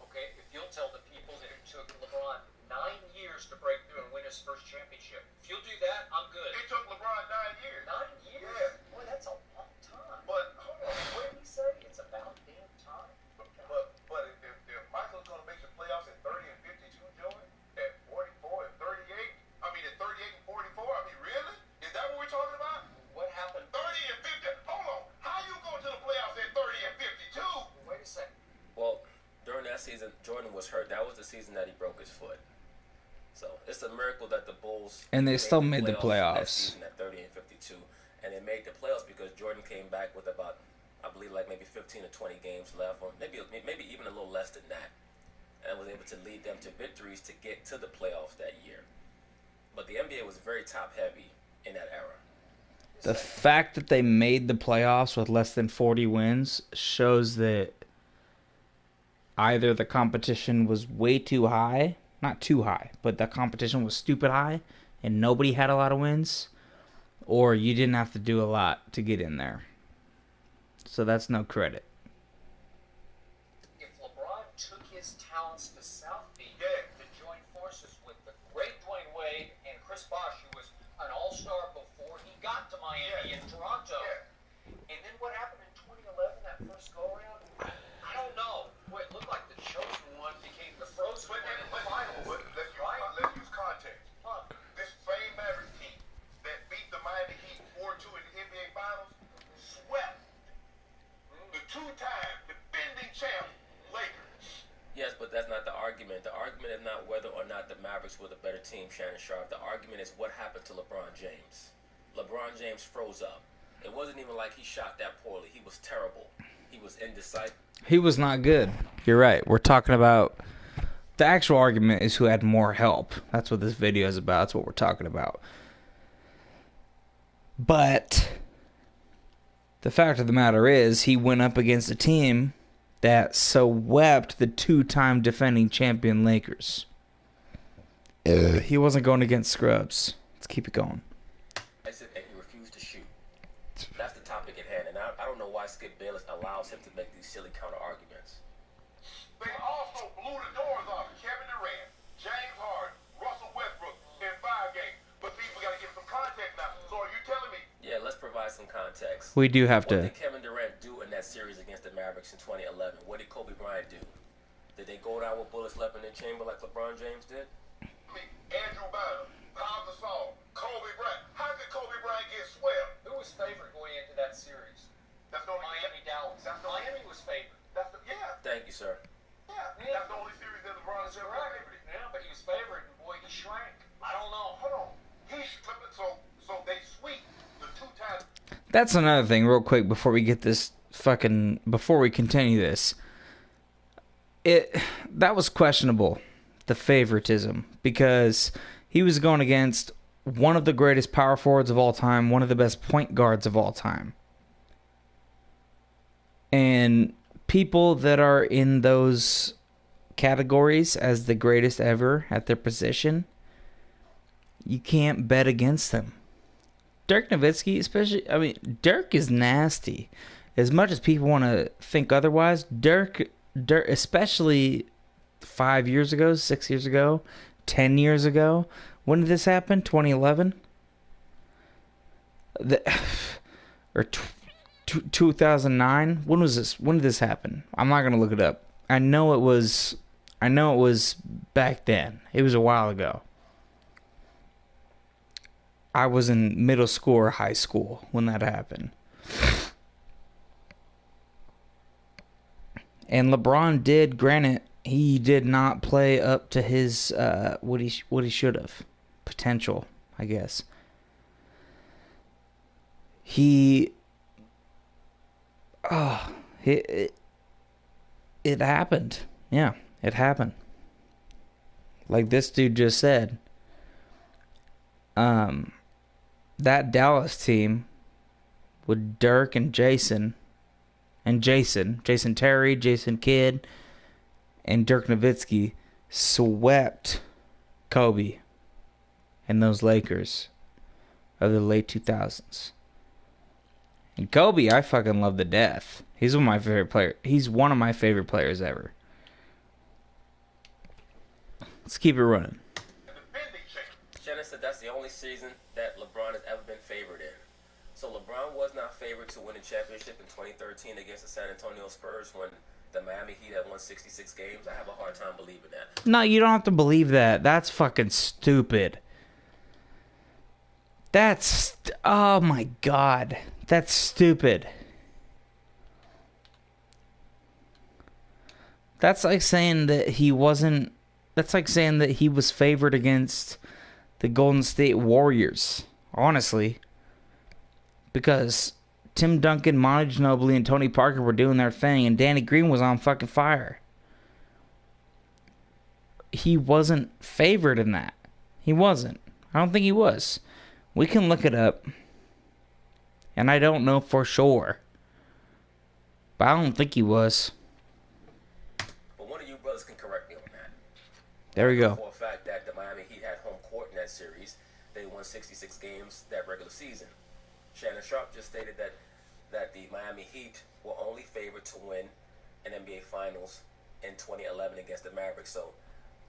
Okay, if you'll tell the people that it took LeBron 9 years to break through and win his first championship, if you'll do that, I'm good. It took LeBron 9 years. 9 years? Yeah. Boy, that's a long time. But hold on. What did he say? It's about damn time. But if Michael's going to make the playoffs at 30 and 52, Joey, at 44 and 38, I mean at 38 and 44, I mean really? Is that what we're talking about? What happened? 30 and 50. Hold on. How you go to the playoffs at 30 and 52? Wait a second. Well, during that season, Jordan was hurt. That was the season that he broke his foot. So it's a miracle that the Bulls And they still made the That playoffs. season at 30 and 52, and they made the playoffs because Jordan came back with about, I believe, like maybe 15 or 20 games left, or maybe even a little less than that, and was able to lead them to victories to get to the playoffs that year. But the NBA was very top heavy in that era. The fact that they made the playoffs with less than 40 wins shows that either the competition was way too high, not too high, but the competition was stupid high and nobody had a lot of wins, or you didn't have to do a lot to get in there. So that's no credit. If LeBron took his talents to South Beach Yeah. to join forces with the great Dwayne Wade and Chris Bosh, who was an all-star before he got to Miami and Toronto, and then what happened in 2011, that first go-around? I don't know. Boy, it looked like the chosen one became the frozen one in the finals. But Right? let's use context. Huh. This same Mavericks team that beat the Miami Heat 4-2 in the NBA Finals swept the two-time defending champ Lakers. Yes, but that's not the argument. The argument is not whether or not the Mavericks were the better team, Shannon Sharp. The argument is what happened to LeBron James. LeBron James froze up. It wasn't even like he shot that poorly. He was terrible. He was indecisive. He was not good. You're right. We're talking about the actual argument is who had more help. That's what this video is about. That's what we're talking about. But the fact of the matter is he went up against a team that swept the two-time defending champion Lakers. He wasn't going against scrubs. Let's keep it going. And he refused to shoot. That's the topic at hand. And I don't know why Skip Bayless allows him to make these silly counter arguments. They also blew the doors off Kevin Durant, James Harden, Russell Westbrook in 5 games. But see, we got to give some context now. So are you telling me? Yeah, let's provide some context. We do have What to. did Kevin Durant do in that series against the Mavericks in 2011? What did Kobe Bryant do? Did they go down with bullets left in their chamber like LeBron James did? Andrew Bynum, Paul Gasol, Kobe Bryant. How could Kobe Bryant get swept? Who was favored going into that series? That's the only Miami, Dallas. Miami was favored. Yeah. Thank you, sir. That's the only series that LeBron has ever Right. favored. Yeah, but he was favored, and boy, he shrank. I don't know. Hold on. So they sweep the two-time. That's another thing, real quick, before we get this before we continue this. That was questionable, the favoritism, because he was going against one of the greatest power forwards of all time, one of the best point guards of all time. And people that are in those categories as the greatest ever at their position, you can't bet against them. Dirk Nowitzki, especially, I mean, Dirk is nasty. As much as people want to think otherwise, Dirk, especially 5 years ago, 6 years ago, 10 years ago. When did this happen? 2011? Or 2009? When was this? When did this happen? I'm not going to look it up. I know it was back then. It was a while ago. I was in middle school or high school when that happened. And LeBron did, granted, he did not play up to his what he should have. Potential, I guess. It happened. Yeah, it happened. Like this dude just said. that Dallas team with Dirk and Jason Terry, Jason Kidd, and Dirk Nowitzki swept Kobe and those Lakers of the late 2000s. And Kobe, I fucking love to death. He's one of my favorite players. He's one of my favorite players ever. Let's keep it running. Shannon said that's the only season that LeBron has ever been favored in. So LeBron was not favored to win a championship in 2013 against the San Antonio Spurs when the Miami Heat had won 66 games. I have a hard time believing that. No, you don't have to believe that. That's fucking stupid. Oh my God. That's stupid. That's like saying that he wasn't. That's like saying that he was favored against the Golden State Warriors. Honestly. Because Tim Duncan, Monty Ginobili, and Tony Parker were doing their thing, and Danny Green was on fucking fire. He wasn't favored in that. He wasn't. I don't think he was. We can look it up. And I don't know for sure. But I don't think he was. But one of you brothers can correct me on that. There we go. For a fact that the Miami Heat had home court in that series. They won 66 games that regular season. Shannon Sharp just stated that the Miami Heat were only favored to win an NBA Finals in 2011 against the Mavericks. So,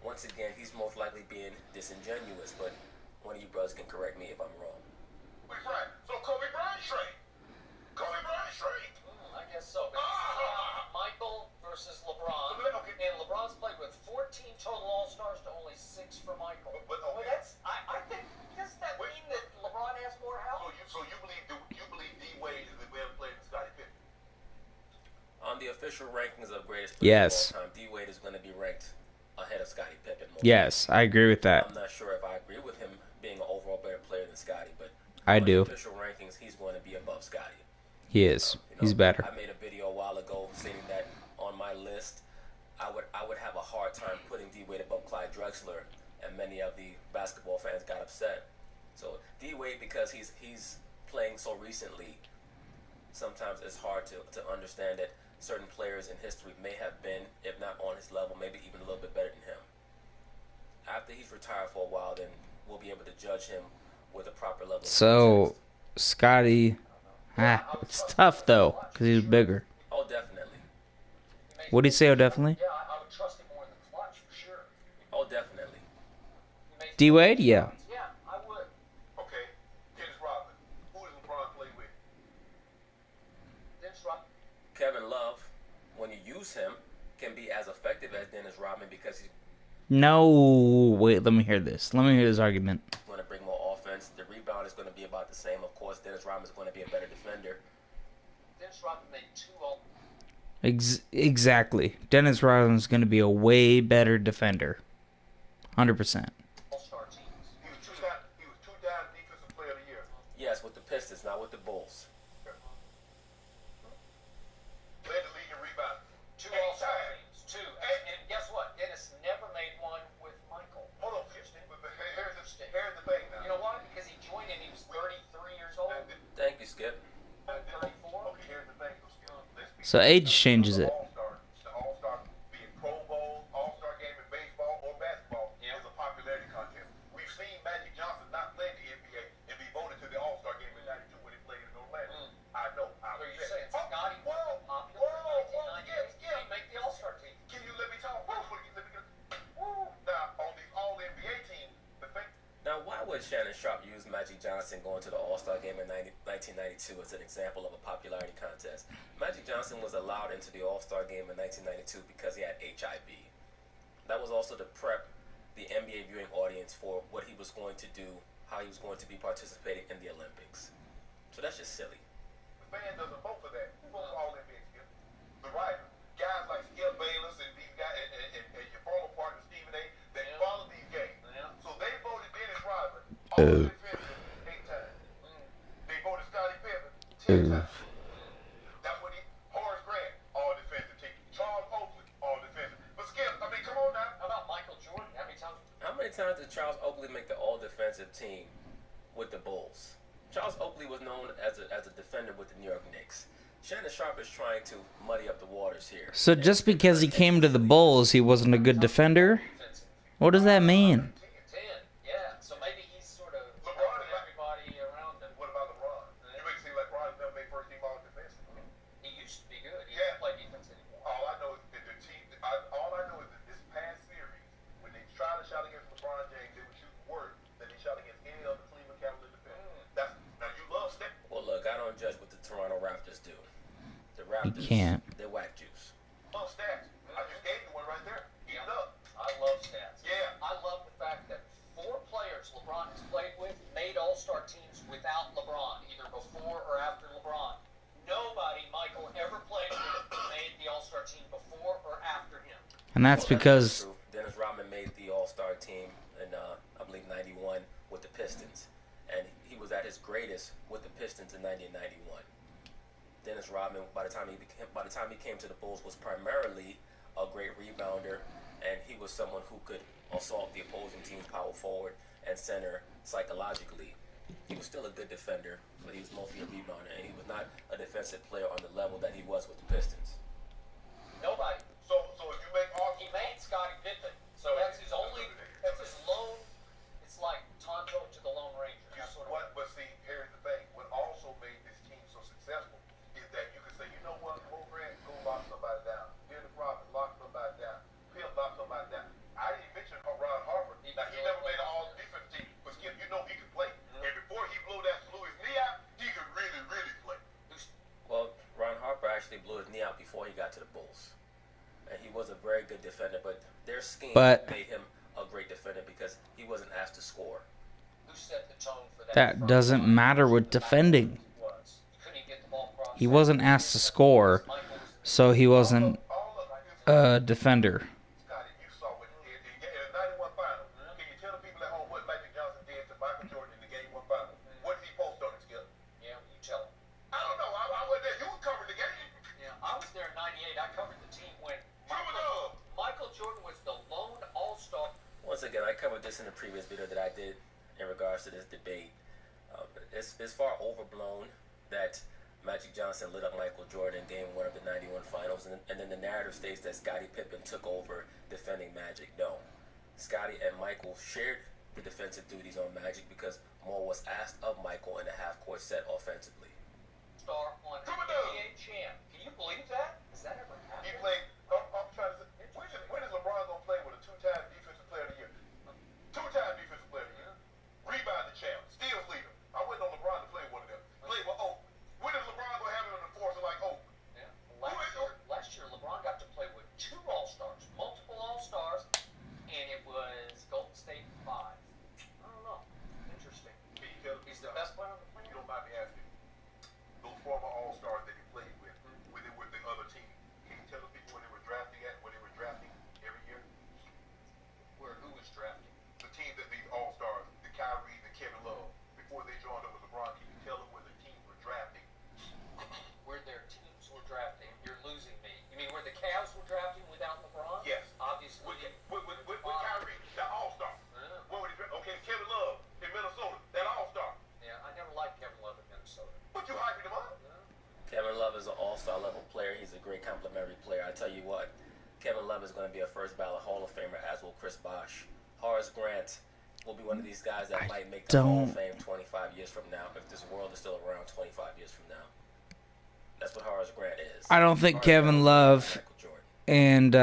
once again, he's most likely being disingenuous, but one of you brothers can correct me if I'm wrong. Wait, right. So Kobe Bryant trade. Kobe Bryant trade. I guess so. Michael versus LeBron. Okay. And LeBron's played with 14 total All-Stars to only 6 for Michael. But Well, okay. I think, does that Wait. mean that LeBron has more help? So you believe D Wade is a better player than Scottie Pippen? On the official rankings of greatest Yes. players of all time, D Wade is going to be ranked ahead of Scottie Pippen. Yes, I agree with that. I'm not sure if I agree with him being an overall better player than Scottie, but I on do. the official rankings, he's going to be above Scottie. He is. He's better. I made a video a while ago saying that on my list, I would have a hard time putting D Wade above Clyde Drexler, and many of the basketball fans got upset. So D Wade, because he's playing so recently, sometimes it's hard to understand that certain players in history may have been, if not on his level, maybe even a little bit better than him. After he's retired for a while, then we'll be able to judge him with a proper level. So, Scotty, it's tough though, because he's bigger. Oh, definitely. What do you say, oh, definitely? Yeah, I would trust him more in the clutch for sure. Oh, definitely. D Wade? Yeah. Yeah, I would. Okay. Dennis Rodman. Who does LeBron play with? Dennis Rodman. Kevin Love, when you use him, can be as effective as Dennis Rodman because he's No. Wait, let me hear this. Let me hear this argument. going to bring more offense. The rebound is going to be about the same. Of course, Dennis Rodman is going to be a better defender. Dennis Rodman made 2 all. Exactly. Dennis Rodman's going to be a way better defender. 100%. All-Star teams. He was two-time defensive player of the year. Yes, with the Pistons, not with the Bulls. Led the league in rebounding. 2 All-Star teams. 2. And guess what? Dennis never made one with Michael. Hold on, Kirsten. But here's the thing now. You know why? Because he joined and he was 33 years old. Thank you, Skip. 34. Okay, here's the thing. Let's be So age changes it. The All-Star, be it Pro Bowl, All-Star game in baseball or basketball, is a popularity contest. We've seen Magic Johnson not play in the NBA and be voted to the All-Star game in '92 when he played in Orlando. I know. So you're saying Scotty wasn't popular in 1998? He didn't make the All-Star team. Can you let me talk? Now, on these All-NBA teams, the thing. Now, why would Shannon Sharp use Magic Johnson going to the All-Star game in 1992 as an example of a popularity contest? Magic Johnson was allowed into the All-Star game in 1992 because he had HIV. That was also to prep the NBA viewing audience for what he was going to do, how he was going to be participating in the Olympics. So that's just silly. The fan doesn't vote for that. Who votes for All-NBA Skip? The writer. Guys like Skip Bayless and these guys and your former partner Stephen A. that follow these games. Yeah. So they voted Dennis Rodman all defensive 8 times. They voted Scottie Pippen 10 times. That's what Horace Grant, all defensive team. Charles Oakley, all defensive. But Skip, I mean, come on now. How about Michael Jordan? How many times? How many times did Charles Oakley make the all-defensive team with the Bulls? Charles Oakley was known as a defender with the New York Knicks. Shannon Sharpe is trying to muddy up the waters here. So just because he came to the Bulls, he wasn't a good defender? What does that mean? 10, yeah. So maybe he's sort of LeBron is like, everybody around him. what about LeBron? You make it seem like LeBron never made first team all defense. He used to be good. He Yeah. doesn't play defense anymore. All I know is that the team. All I know is that this past series, when they tried to shot against LeBron James, they were shooting worse than they shot against any other Cleveland Cavaliers defender. That's now you love Steph. Well, look, I don't judge what the Toronto Raptors do. The Raptors, can't. they're whack juice. Love stats. I just gave you one right there. Eat it up. I love stats. Yeah. I love the fact that 4 players LeBron has played with made All-Star teams without LeBron, either before or after LeBron. Nobody Michael ever played with made the All-Star team before or after him. And that's because True. Dennis Rodman made the All-Star team in, I believe, 91 with the Pistons. And he was at his greatest with the Pistons in 90 and 91. Dennis Rodman, by the time he came to the Bulls, was primarily a great rebounder, and he was someone who could assault the opposing team's power forward and center psychologically. He was still a good defender, but he was mostly a rebounder, and he was not a defensive player on the level that he was with the Pistons. Nobody. So if you make all He made Scottie Pippen. So that's his only, that's his lone, it's like Tonto to the Lone Ranger. That's what what? But see, here's the thing. What also made this team so successful is that you can say, you know what, Mo Grant, go lock somebody down. Dennis Rodman, lock somebody down. Pimp, lock somebody down. I didn't mention Ron Harper. Now, he never made an all-defense team, but Skip, you know he could play. And before he blew that blew his knee out, he could really, really play. Well, Ron Harper actually blew his knee out before he got to the Bulls. And he was a very good defender, but their scheme made him a great defender because he wasn't asked to score. Who set the tone for that? that doesn't matter with defending. Was. He couldn't get the ball across. He wasn't asked to score, so he wasn't a defender. Scotty, you saw what he did in the 91 final. Can you tell the people at home what Magic Johnson did to Michael Jordan in the Game 1 final? What did he post on his skill? Yeah, you tell him. I don't know. I wasn't there. You were covering the game. Yeah, I was there in '98. I covered the team when Prove it up. Michael Jordan was the lone All-Star. Once again, I covered this in the previous video that I did in regards to this debate. It's far overblown that Magic Johnson lit up Michael Jordan in Game 1 of the 91 finals, and then the narrative states that Scottie Pippen took over defending Magic. No. Scottie and Michael shared the defensive duties on Magic because more was asked of Michael in the half-court set offensively. Star on Prove it up. NBA champ. Can you believe that? Has that ever happened? He played. I'm trying to say, when is LeBron going to play with a two-time defensive player of the year? Two-time defensive player of the year. Rebounding champ. Steals leader. I waiting on LeBron to play one of them. Play with Oak. When is LeBron going to have him in the force like Oak? Yeah. Last year, LeBron got to play with 2 All-Stars, multiple All-Stars, and it was Golden State 5. I don't know. Interesting. He's the best player on the planet. You don't mind me asking. Those former All-Stars that he played with the other team. Can you tell the people where they were drafting every year? Who was drafting? The team that these All-Stars, the Kyrie, the Kevin Love, before they joined up with LeBron, can you tell them where the teams were drafting? Where their teams were drafting. You're losing me. You mean where the Cavs were drafting without LeBron? Yes. Obviously. With Kyrie, that All-Star. Where would he draft? Okay, Kevin Love in Minnesota, that All-Star. Yeah, I never liked Kevin Love in Minnesota. But you hyping him up? Kevin Love is an all-star level player. He's a great complimentary player. I tell you what, Kevin Love is going to be a first ballot Hall of Famer, as will Chris Bosh. Horace Grant will be one of these guys that might make the Hall of Fame 25 years from now, if this world is still around 25 years from now. That's what Horace Grant is. I don't think Horace Kevin Grant Love is Michael Jordan. and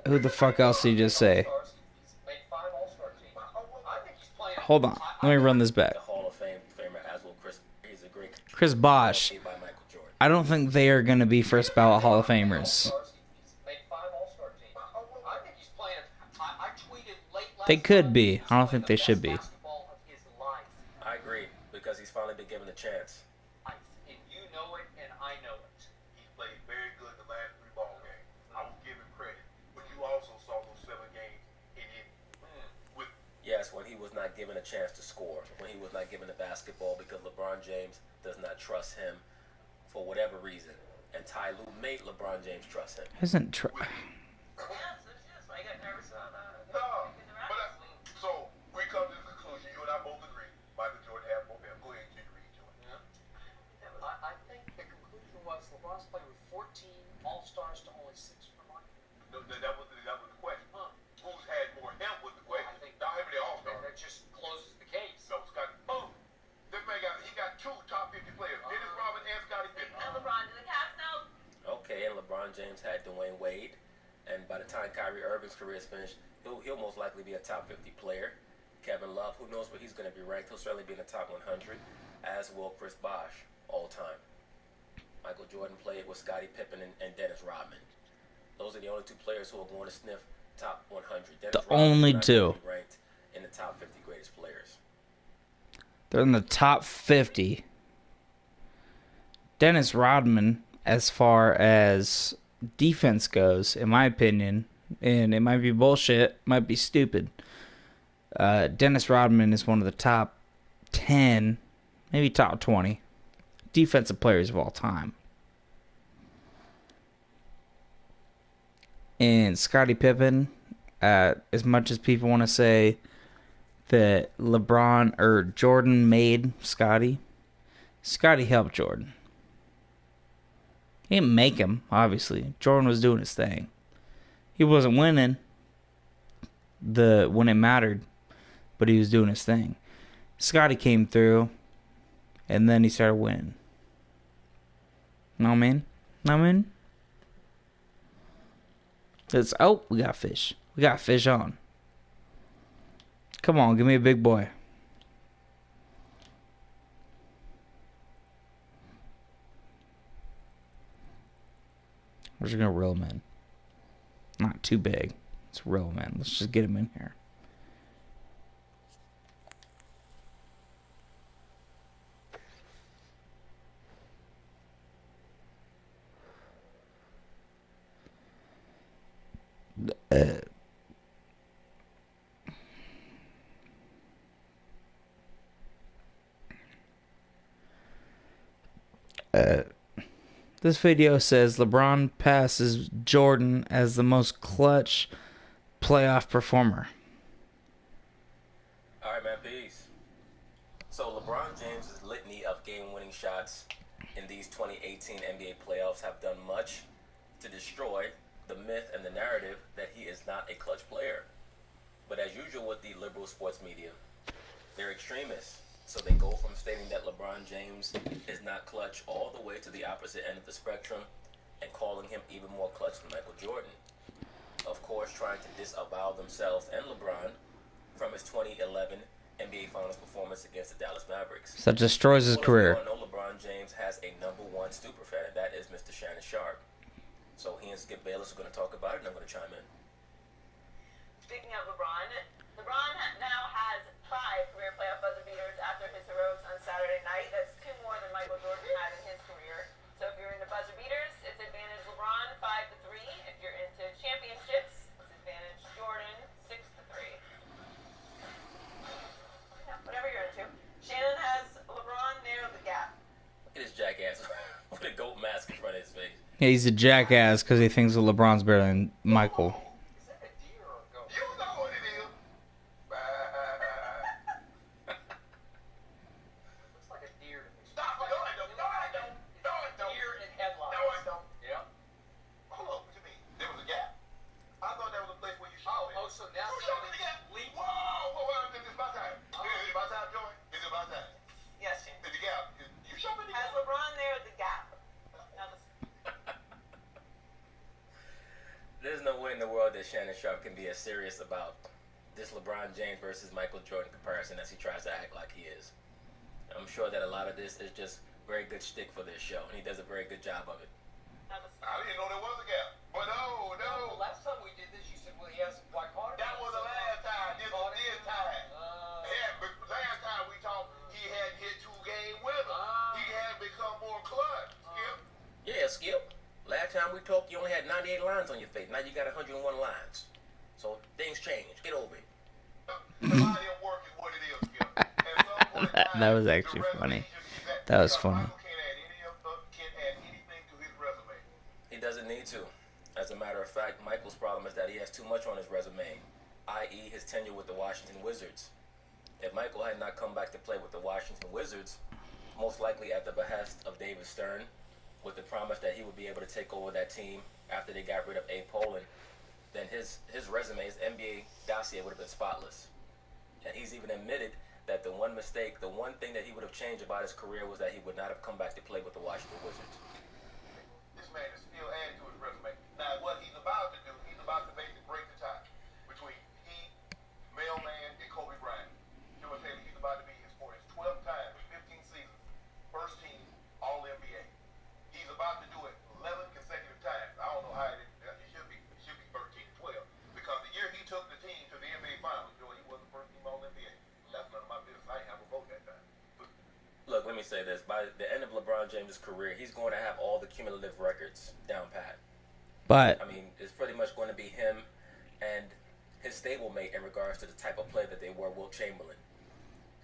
who the fuck else did you just say? He's made 5 All-Star teams. I think he's playing. Hold on, let me run this back. The Hall of Famer, as will Chris. He's a great Chris Bosh. by Michael Jordan. I don't think they are going to be first ballot Hall of Famers. He's made 5 All-Star teams. I think he's playing. I tweeted late last They could night, be. he's I don't playing think the they best should be. basketball of his life. I agree, because he's finally been given a chance. And you know it, and I know it. He played very good the last 3 ball games. I will give him credit. But you also saw those 7 games in with Yes, when he was not given a chance to score, when he was not given the basketball because LeBron James does not trust him for whatever reason. And Ty Lue made LeBron James trust him. Isn't Yeah, so it's just like I never saw that. no. In the But Raptors. so we come to the conclusion. You and I both agree. Michael Jordan had more. Go ahead, King Reed. all-stars to only 6 for Mike? No, that was the question. Huh. Who's had more help was the question. I think Not how many all-stars. that just closes the case. No, Scott. Boom. This man got 2 top 50 players. Dennis Rodman and Scottie Pippen. And LeBron, do the Cavs know? Okay, and LeBron James had Dwayne Wade, and by the time Kyrie Irving's career is finished, he'll most likely be a top 50 player. Kevin Love, who knows where he's going to be ranked? He'll certainly be in the top 100, as will Chris Bosh, all time. Michael Jordan played with Scottie Pippen and Dennis Rodman. Those are the only 2 players who are going to sniff top 100. Dennis The Rodman only is not 2. going to be ranked in the top 50 greatest players. They're in the top 50. Dennis Rodman, as far as defense goes, in my opinion, and it might be bullshit, might be stupid, Dennis Rodman is one of the top 10, maybe top 20 defensive players of all time. And Scottie Pippen, as much as people want to say that LeBron or Jordan made Scottie helped Jordan. He didn't make him, obviously. Jordan was doing his thing. He wasn't winning when it mattered, but he was doing his thing. Scottie came through, and then he started winning. Know what I mean? Know what I mean? We got fish. We got fish on. Come on, give me a big boy. We're just gonna reel him in. Not too big. Let's reel him in. Let's just get him in here. This video says LeBron passes Jordan as the most clutch playoff performer. All right, man, peace. So LeBron James' litany of game-winning shots in these 2018 NBA playoffs have done much to destroy the myth and the narrative that he is not a clutch player. But as usual with the liberal sports media, they're extremists. So they go from stating that LeBron James is not clutch all the way to the opposite end of the spectrum and calling him even more clutch than Michael Jordan. Of course, trying to disavow themselves and LeBron from his 2011 NBA Finals performance against the Dallas Mavericks. So that destroys his career. We all know LeBron James has a #1 superfan, and that is Mr. Shannon Sharp. So he and Skip Bayless are going to talk about it, and I'm going to chime in. Speaking of LeBron now has 5 career playoff buzzer beaters after his heroics on Saturday night. That's 2 more than Michael Jordan had in his career. So if you're into buzzer beaters, it's advantage LeBron 5-3. If you're into championships, it's advantage Jordan 6-3. Yeah, whatever you're into. Shannon has LeBron narrowed the gap. Look at this jackass with a goat mask in front of his face. Yeah, he's a jackass because he thinks that LeBron's better than Michael. Is that a deer or a goat? You know what it is. Looks like a deer to me. Stop. No, I don't. No, I don't. No, I don't. Deer in headlights. No, I don't. Yeah. Hold on. What you mean? There was a gap? I thought that was a place where you shot it. Oh, so now You shot me the gap? leap. Whoa. This is my time. Is it my time, Joey? Is it my time? Yes, Shannon. Is the gap? You shot me the Has gap? LeBron narrowed the gap? Now listen. There's no way in the world that Shannon Sharp can be as serious about this LeBron James versus Michael Jordan comparison as he tries to act like he is. I'm sure that a lot of this is just very good shtick for this show, and he does a very good job of it. Now listen. I didn't know there was a gap. But no. The last time we did this, you said, well, he has some black water. That was the last time. This was this time. Yeah, but last time we talked, he had hit 2 game winners. He had become more clutch. Skip. Yeah, Skip. Last time we talked, you only had 98 lines on your face. Now you got 101 lines. So things change. Get over it. The body of work is what it is, Skip. At some point in time, That was actually the funny. resume should be that. That was Because funny. Michael can't add anything to his resume. He doesn't need to. As a matter of fact, Michael's problem is that he has too much on his resume, i.e. his tenure with the Washington Wizards. If Michael had not come back to play with the Washington Wizards, most likely at the behest of David Stern, with the promise that he would be able to take over that team after they got rid of A. Poland, then his resume, his NBA dossier would have been spotless. And he's even admitted that the one mistake, the one thing that he would have changed about his career was that he would not have come back to play with the Washington Wizards. This man is still adding to his resume. Now, what he's about to do, he's about to basically break the tie between he, Mailman, and Kobe Bryant. You know what I'm saying? He's about to be for his 12th time in 15 seasons, first team All-NBA. He's about to do it 11 consecutive times. I don't know how it should be 13 12. Because the year he took the team to the NBA Finals, Joe, he wasn't first team All-NBA. That's none of my business. I ain't have a vote that time. Look, let me say this. By the end of LeBron James' career, he's going to have all the cumulative records down pat. But I mean, it's pretty much going to be him and his stablemate in regards to the type of player that they were, Wilt Chamberlain.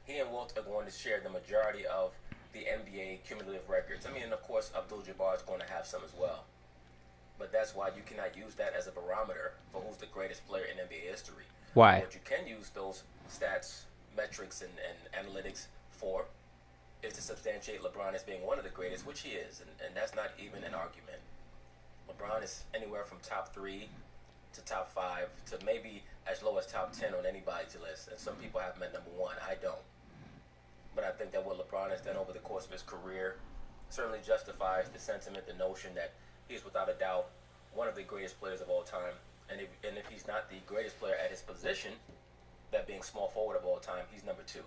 He and Wilt are going to share the majority of the NBA cumulative records. I mean, and of course, Abdul-Jabbar is going to have some as well. But that's why you cannot use that as a barometer for who's the greatest player in NBA history. why? What you can use those stats, metrics, and analytics for is to substantiate LeBron as being one of the greatest, which he is, and that's not even an argument. LeBron is anywhere from top 3 to top 5 to maybe as low as top 10 on anybody's list, and some people have him at number 1. I don't. But I think that what LeBron has done over the course of his career certainly justifies the sentiment, the notion that he is without a doubt one of the greatest players of all time. And if he's not the greatest player at his position, that being small forward of all time, he's number 2.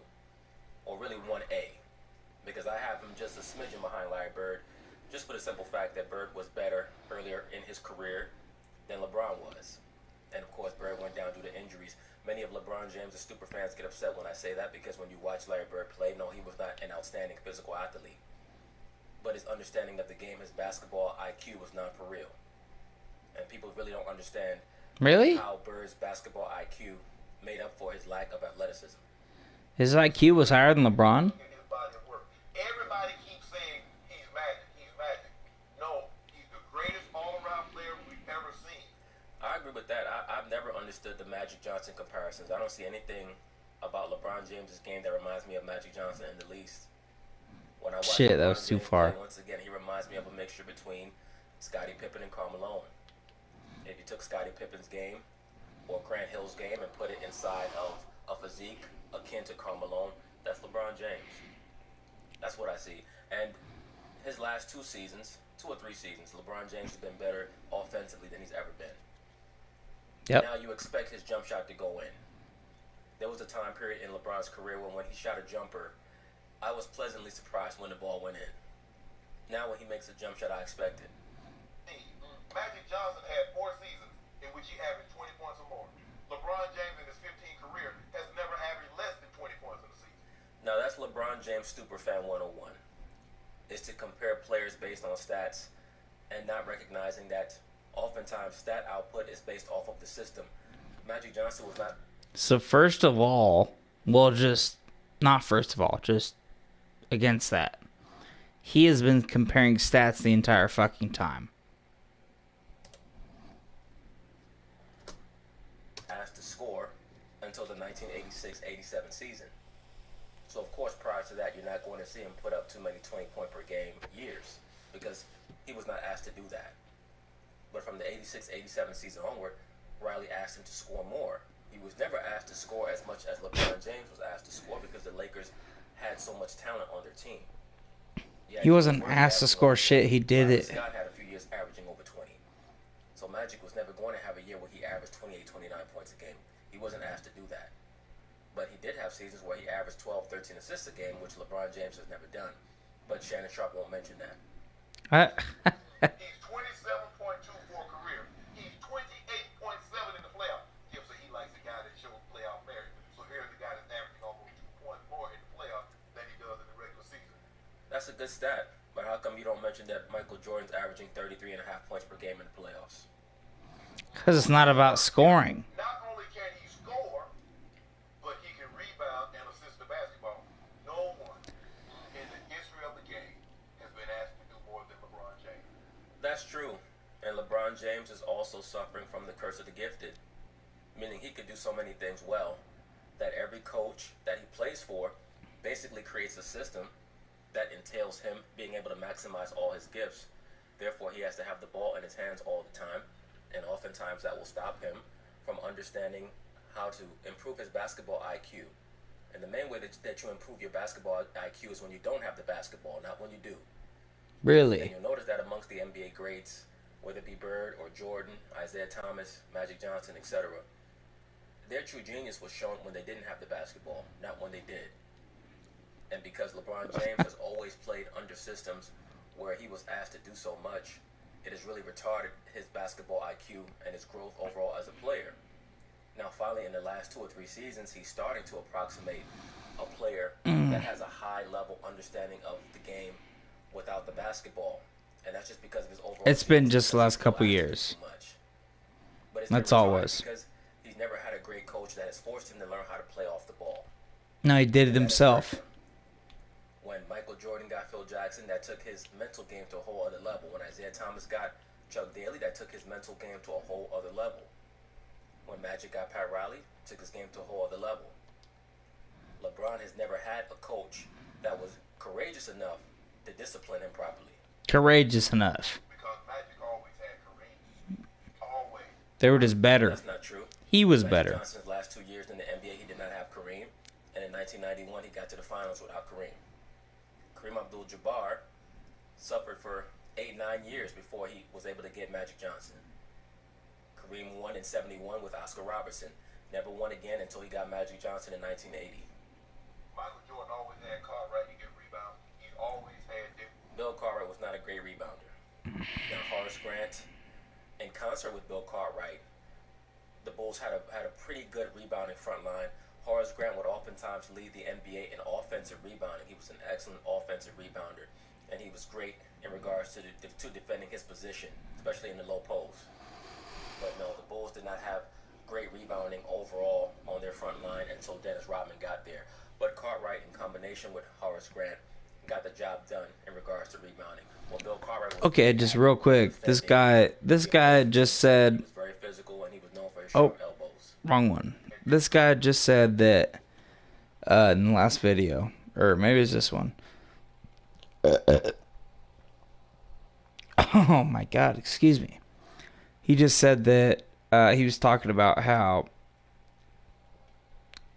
Or really 1A. Because I have him just a smidgen behind Larry Bird, just for the simple fact that Bird was better earlier in his career than LeBron was. And of course, Bird went down due to injuries. Many of LeBron James' super fans get upset when I say that, because when you watch Larry Bird play, no, he was not an outstanding physical athlete. But his understanding of the game, his basketball IQ was not for real. And people really don't understand Really? how Bird's basketball IQ made up for his lack of athleticism. His IQ was higher than LeBron? In his body of work. Everybody keeps saying he's magic, he's magic. No, he's the greatest all-around player we've ever seen. I agree with that. I've never understood the Magic Johnson comparisons. I don't see anything about LeBron James' game that reminds me of Magic Johnson in the least. When I watch Shit, that LeBron was too James far. play, once again, he reminds me of a mixture between Scottie Pippen and Karl Malone. If you took Scottie Pippen's game or Grant Hill's game and put it inside of a physique akin to Karl Malone, that's LeBron James. That's what I see. And his last 2 seasons, 2 or 3 seasons, LeBron James has been better offensively than he's ever been. Yep. Now you expect his jump shot to go in. There was a time period in LeBron's career when he shot a jumper, I was pleasantly surprised when the ball went in. Now when he makes a jump shot, I expect it. Magic Johnson had 4 seasons in which he averaged 20 points or more. LeBron James in his 15 career has never averaged less than 20 points in a season. Now that's LeBron James Superfan 101. Is to compare players based on stats and not recognizing that oftentimes stat output is based off of the system. Magic Johnson was not... So first of all, just against that. He has been comparing stats the entire fucking time. asked to score until the 1986-87 season. So of course prior to that you're not going to see him put up too many 20-point per game years because he was not asked to do that. But from the 86-87 season onward, Riley asked him to score more. He was never asked to score as much as LeBron James was asked to score because the Lakers had so much talent on their team. Yeah, He wasn't asked to score shit. He did it. Scott had a few years averaging over 20. So Magic was never going to have a year where he averaged 28, 29 points a game. He wasn't asked to do that. But he did have seasons where he averaged 12, 13 assists a game, which LeBron James has never done. But Shannon Sharp won't mention that. He's 27.2 for a career. He's 28.7 in the playoffs. Skip said he likes the guy that shows playoff merit. So here's the guy that's averaging almost 2 points more in the playoffs than he does in the regular season. That's a good stat. But how come you don't mention that Michael Jordan's averaging 33.5 points per game in the playoffs? Because it's not about scoring. Not only can he score, but he can rebound and assist the basketball. No one in the history of the game has been asked to do more than LeBron James. That's true. And LeBron James is also suffering from the curse of the gifted. Meaning he could do so many things well that every coach that he plays for basically creates a system that entails him being able to maximize all his gifts. Therefore, he has to have the ball in his hands all the time, and oftentimes that will stop him from understanding how to improve his basketball IQ. And the main way that you improve your basketball IQ is when you don't have the basketball, not when you do. And Really? you'll notice that amongst the NBA greats, whether it be Bird or Jordan, Isaiah Thomas, Magic Johnson, etc., their true genius was shown when they didn't have the basketball, not when they did. And because LeBron James has always played under systems where he was asked to do so much, it has really retarded his basketball IQ and his growth overall as a player. Now, finally, in the last 2 or 3 seasons, he's starting to approximate a player that has a high-level understanding of the game without the basketball. And that's just because of his overall... It's been genius, just the because last he's couple still years. asking too much. But it's That's been all it retarded was. Because he's never had a great coach that has forced him to learn how to play off the ball. No, he did it himself. When Michael Jordan got Phil Jackson, that took his mental game to a whole other level. When Isaiah Thomas got Chuck Daly, that took his mental game to a whole other level. When Magic got Pat Riley, took his game to a whole other level. LeBron has never had a coach that was courageous enough to discipline him properly. Courageous enough. Because Magic always had Kareem. Always. They were just better. That's not true. He was Magic better. Johnson's last 2 years in the NBA, he did not have Kareem. And in 1991, he got to the finals without Kareem. Kareem Abdul-Jabbar suffered for 8-9 years before he was able to get Magic Johnson. Kareem won in 71 with Oscar Robertson. Never won again until he got Magic Johnson in 1980. Michael Jordan always had Cartwright to get rebounds. He always had them. Bill Cartwright was not a great rebounder. Now, Horace Grant, in concert with Bill Cartwright, the Bulls had a pretty good rebounding front line. Horace Grant would oftentimes lead the NBA in offensive rebounding. He was an excellent offensive rebounder, and he was great in regards to defending his position, especially in the low post. But no, the Bulls did not have great rebounding overall on their front line until Dennis Rodman got there. But Cartwright, in combination with Horace Grant, got the job done in regards to rebounding. When Bill Cartwright was Okay, just real quick. This guy just he said, was very physical, and he was known for his Oh. sharp elbows. wrong one. This guy just said that in the last video, or maybe it's this one. Oh my God, excuse me. He just said that he was talking about how,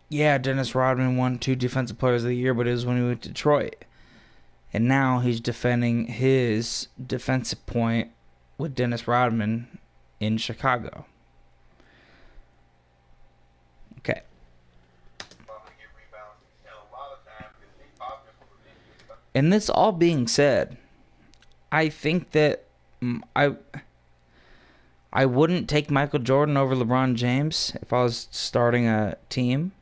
yeah, Dennis Rodman won 2 Defensive Players of the Year, but it was when he went to Detroit. And now he's defending his defensive point with Dennis Rodman in Chicago. Okay. Probably get rebounds. And a lot of times, the offense was ridiculous. And this all being said, I think that I wouldn't take Michael Jordan over LeBron James if I was starting a team.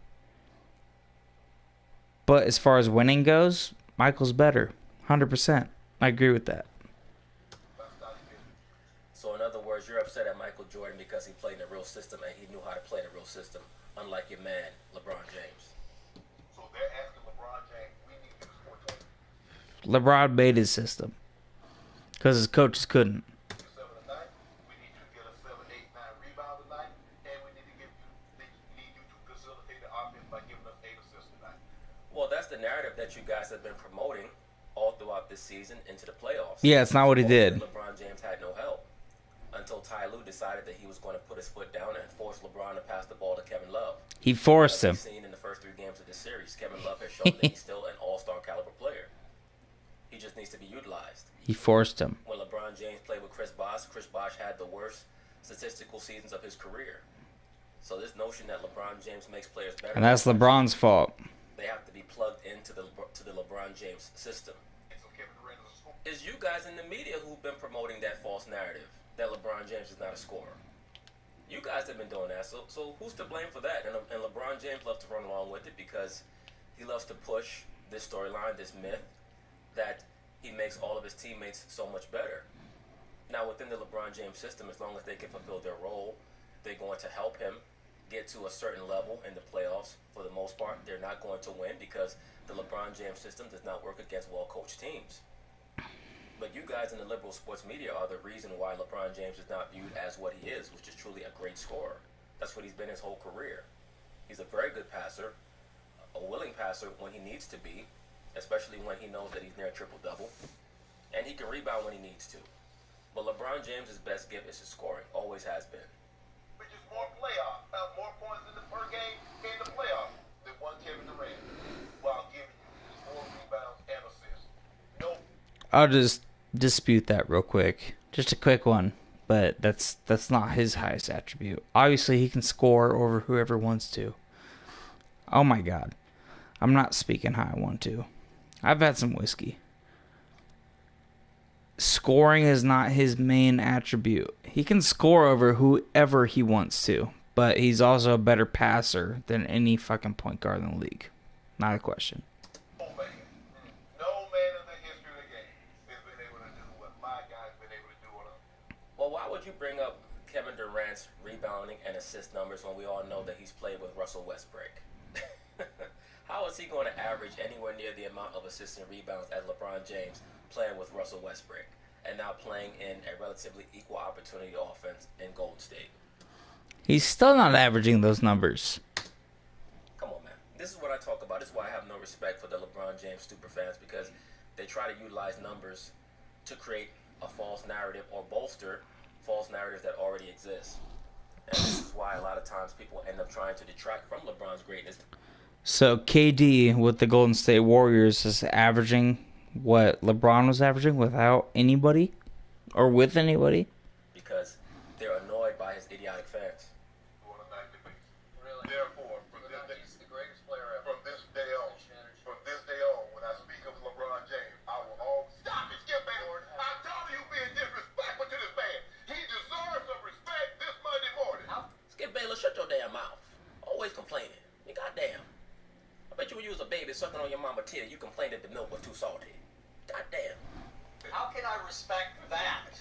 But as far as winning goes, Michael's better. 100%. I agree with that. So in other words, you're upset at Michael Jordan because he played in a real system and he knew how to play in a real system, unlike your man, LeBron James. So they're asking LeBron James, we need to score 20. LeBron made his system because his coaches couldn't. 7 a night. We need you to get us 7, 8, 9 rebounds a night, and we need you to facilitate the offense by giving us 8 assists a night. Well, that's the narrative that you guys have been promoting all throughout this season into the playoffs. Yeah, it's not what he did. LeBron James had no help until Ty Lue decided that he was going to put his foot down and force LeBron to pass the ball to Kevin Love. He forced As him. we've seen in the first 3 games of this series, Kevin Love has shown that he's still an all-star caliber player. He just needs to be utilized. He forced him. When LeBron James played with Chris Bosh had the worst statistical seasons of his career. So this notion that LeBron James makes players better, And that's LeBron's fault. they have to be plugged into the LeBron James system. And so Kevin Durant is a scorer. It's you guys in the media who've been promoting that false narrative that LeBron James is not a scorer. You guys have been doing that, so who's to blame for that? And LeBron James loves to run along with it because he loves to push this storyline, this myth, that he makes all of his teammates so much better. Now, within the LeBron James system, as long as they can fulfill their role, they're going to help him get to a certain level in the playoffs. For the most part, they're not going to win because the LeBron James system does not work against well-coached teams. But you guys in the liberal sports media are the reason why LeBron James is not viewed as what he is, which is truly a great scorer. That's what he's been his whole career. He's a very good passer, a willing passer when he needs to be, especially when he knows that he's near a triple-double. And he can rebound when he needs to. LeBron James' best gift is his scoring. Always has been. Which is more points in the per game in the playoffs than one Kevin Durant, while giving you more rebounds and assists. No. I'll just dispute that real quick. Just a quick one, but that's not his highest attribute. Obviously, he can score over whoever wants to. Oh my God. I'm not speaking how I want to. I've had some whiskey. Scoring is not his main attribute. He can score over whoever he wants to, but he's also a better passer than any fucking point guard in the league. Not a question. No man in the history of the game has been able to do what my guy's been able to do on a. Well, why would you bring up Kevin Durant's rebounding and assist numbers when we all know that he's played with Russell Westbrook? How is he going to average anywhere near the amount of assists and rebounds as LeBron James playing with Russell Westbrook and now playing in a relatively equal opportunity offense in Golden State? He's still not averaging those numbers. Come on, man. This is what I talk about. This is why I have no respect for the LeBron James superfans, because they try to utilize numbers to create a false narrative or bolster false narratives that already exist. And this is why a lot of times people end up trying to detract from LeBron's greatness. So KD with the Golden State Warriors is averaging what LeBron was averaging without anybody? Or with anybody? Because they're annoyed by his idiotic fans. On a nightly basis. Really? Therefore, He's the greatest player ever. from this day on, when I speak of LeBron James, I will always stop it, Skip Bayless. I'm telling you, being disrespectful to this man. He deserves some respect this Monday morning. Skip Bayless, shut your damn mouth. Always complaining. You goddamn. I bet you when you was a baby sucking on your mama tear, you complained that the milk was too salty. Goddamn. How can I respect that?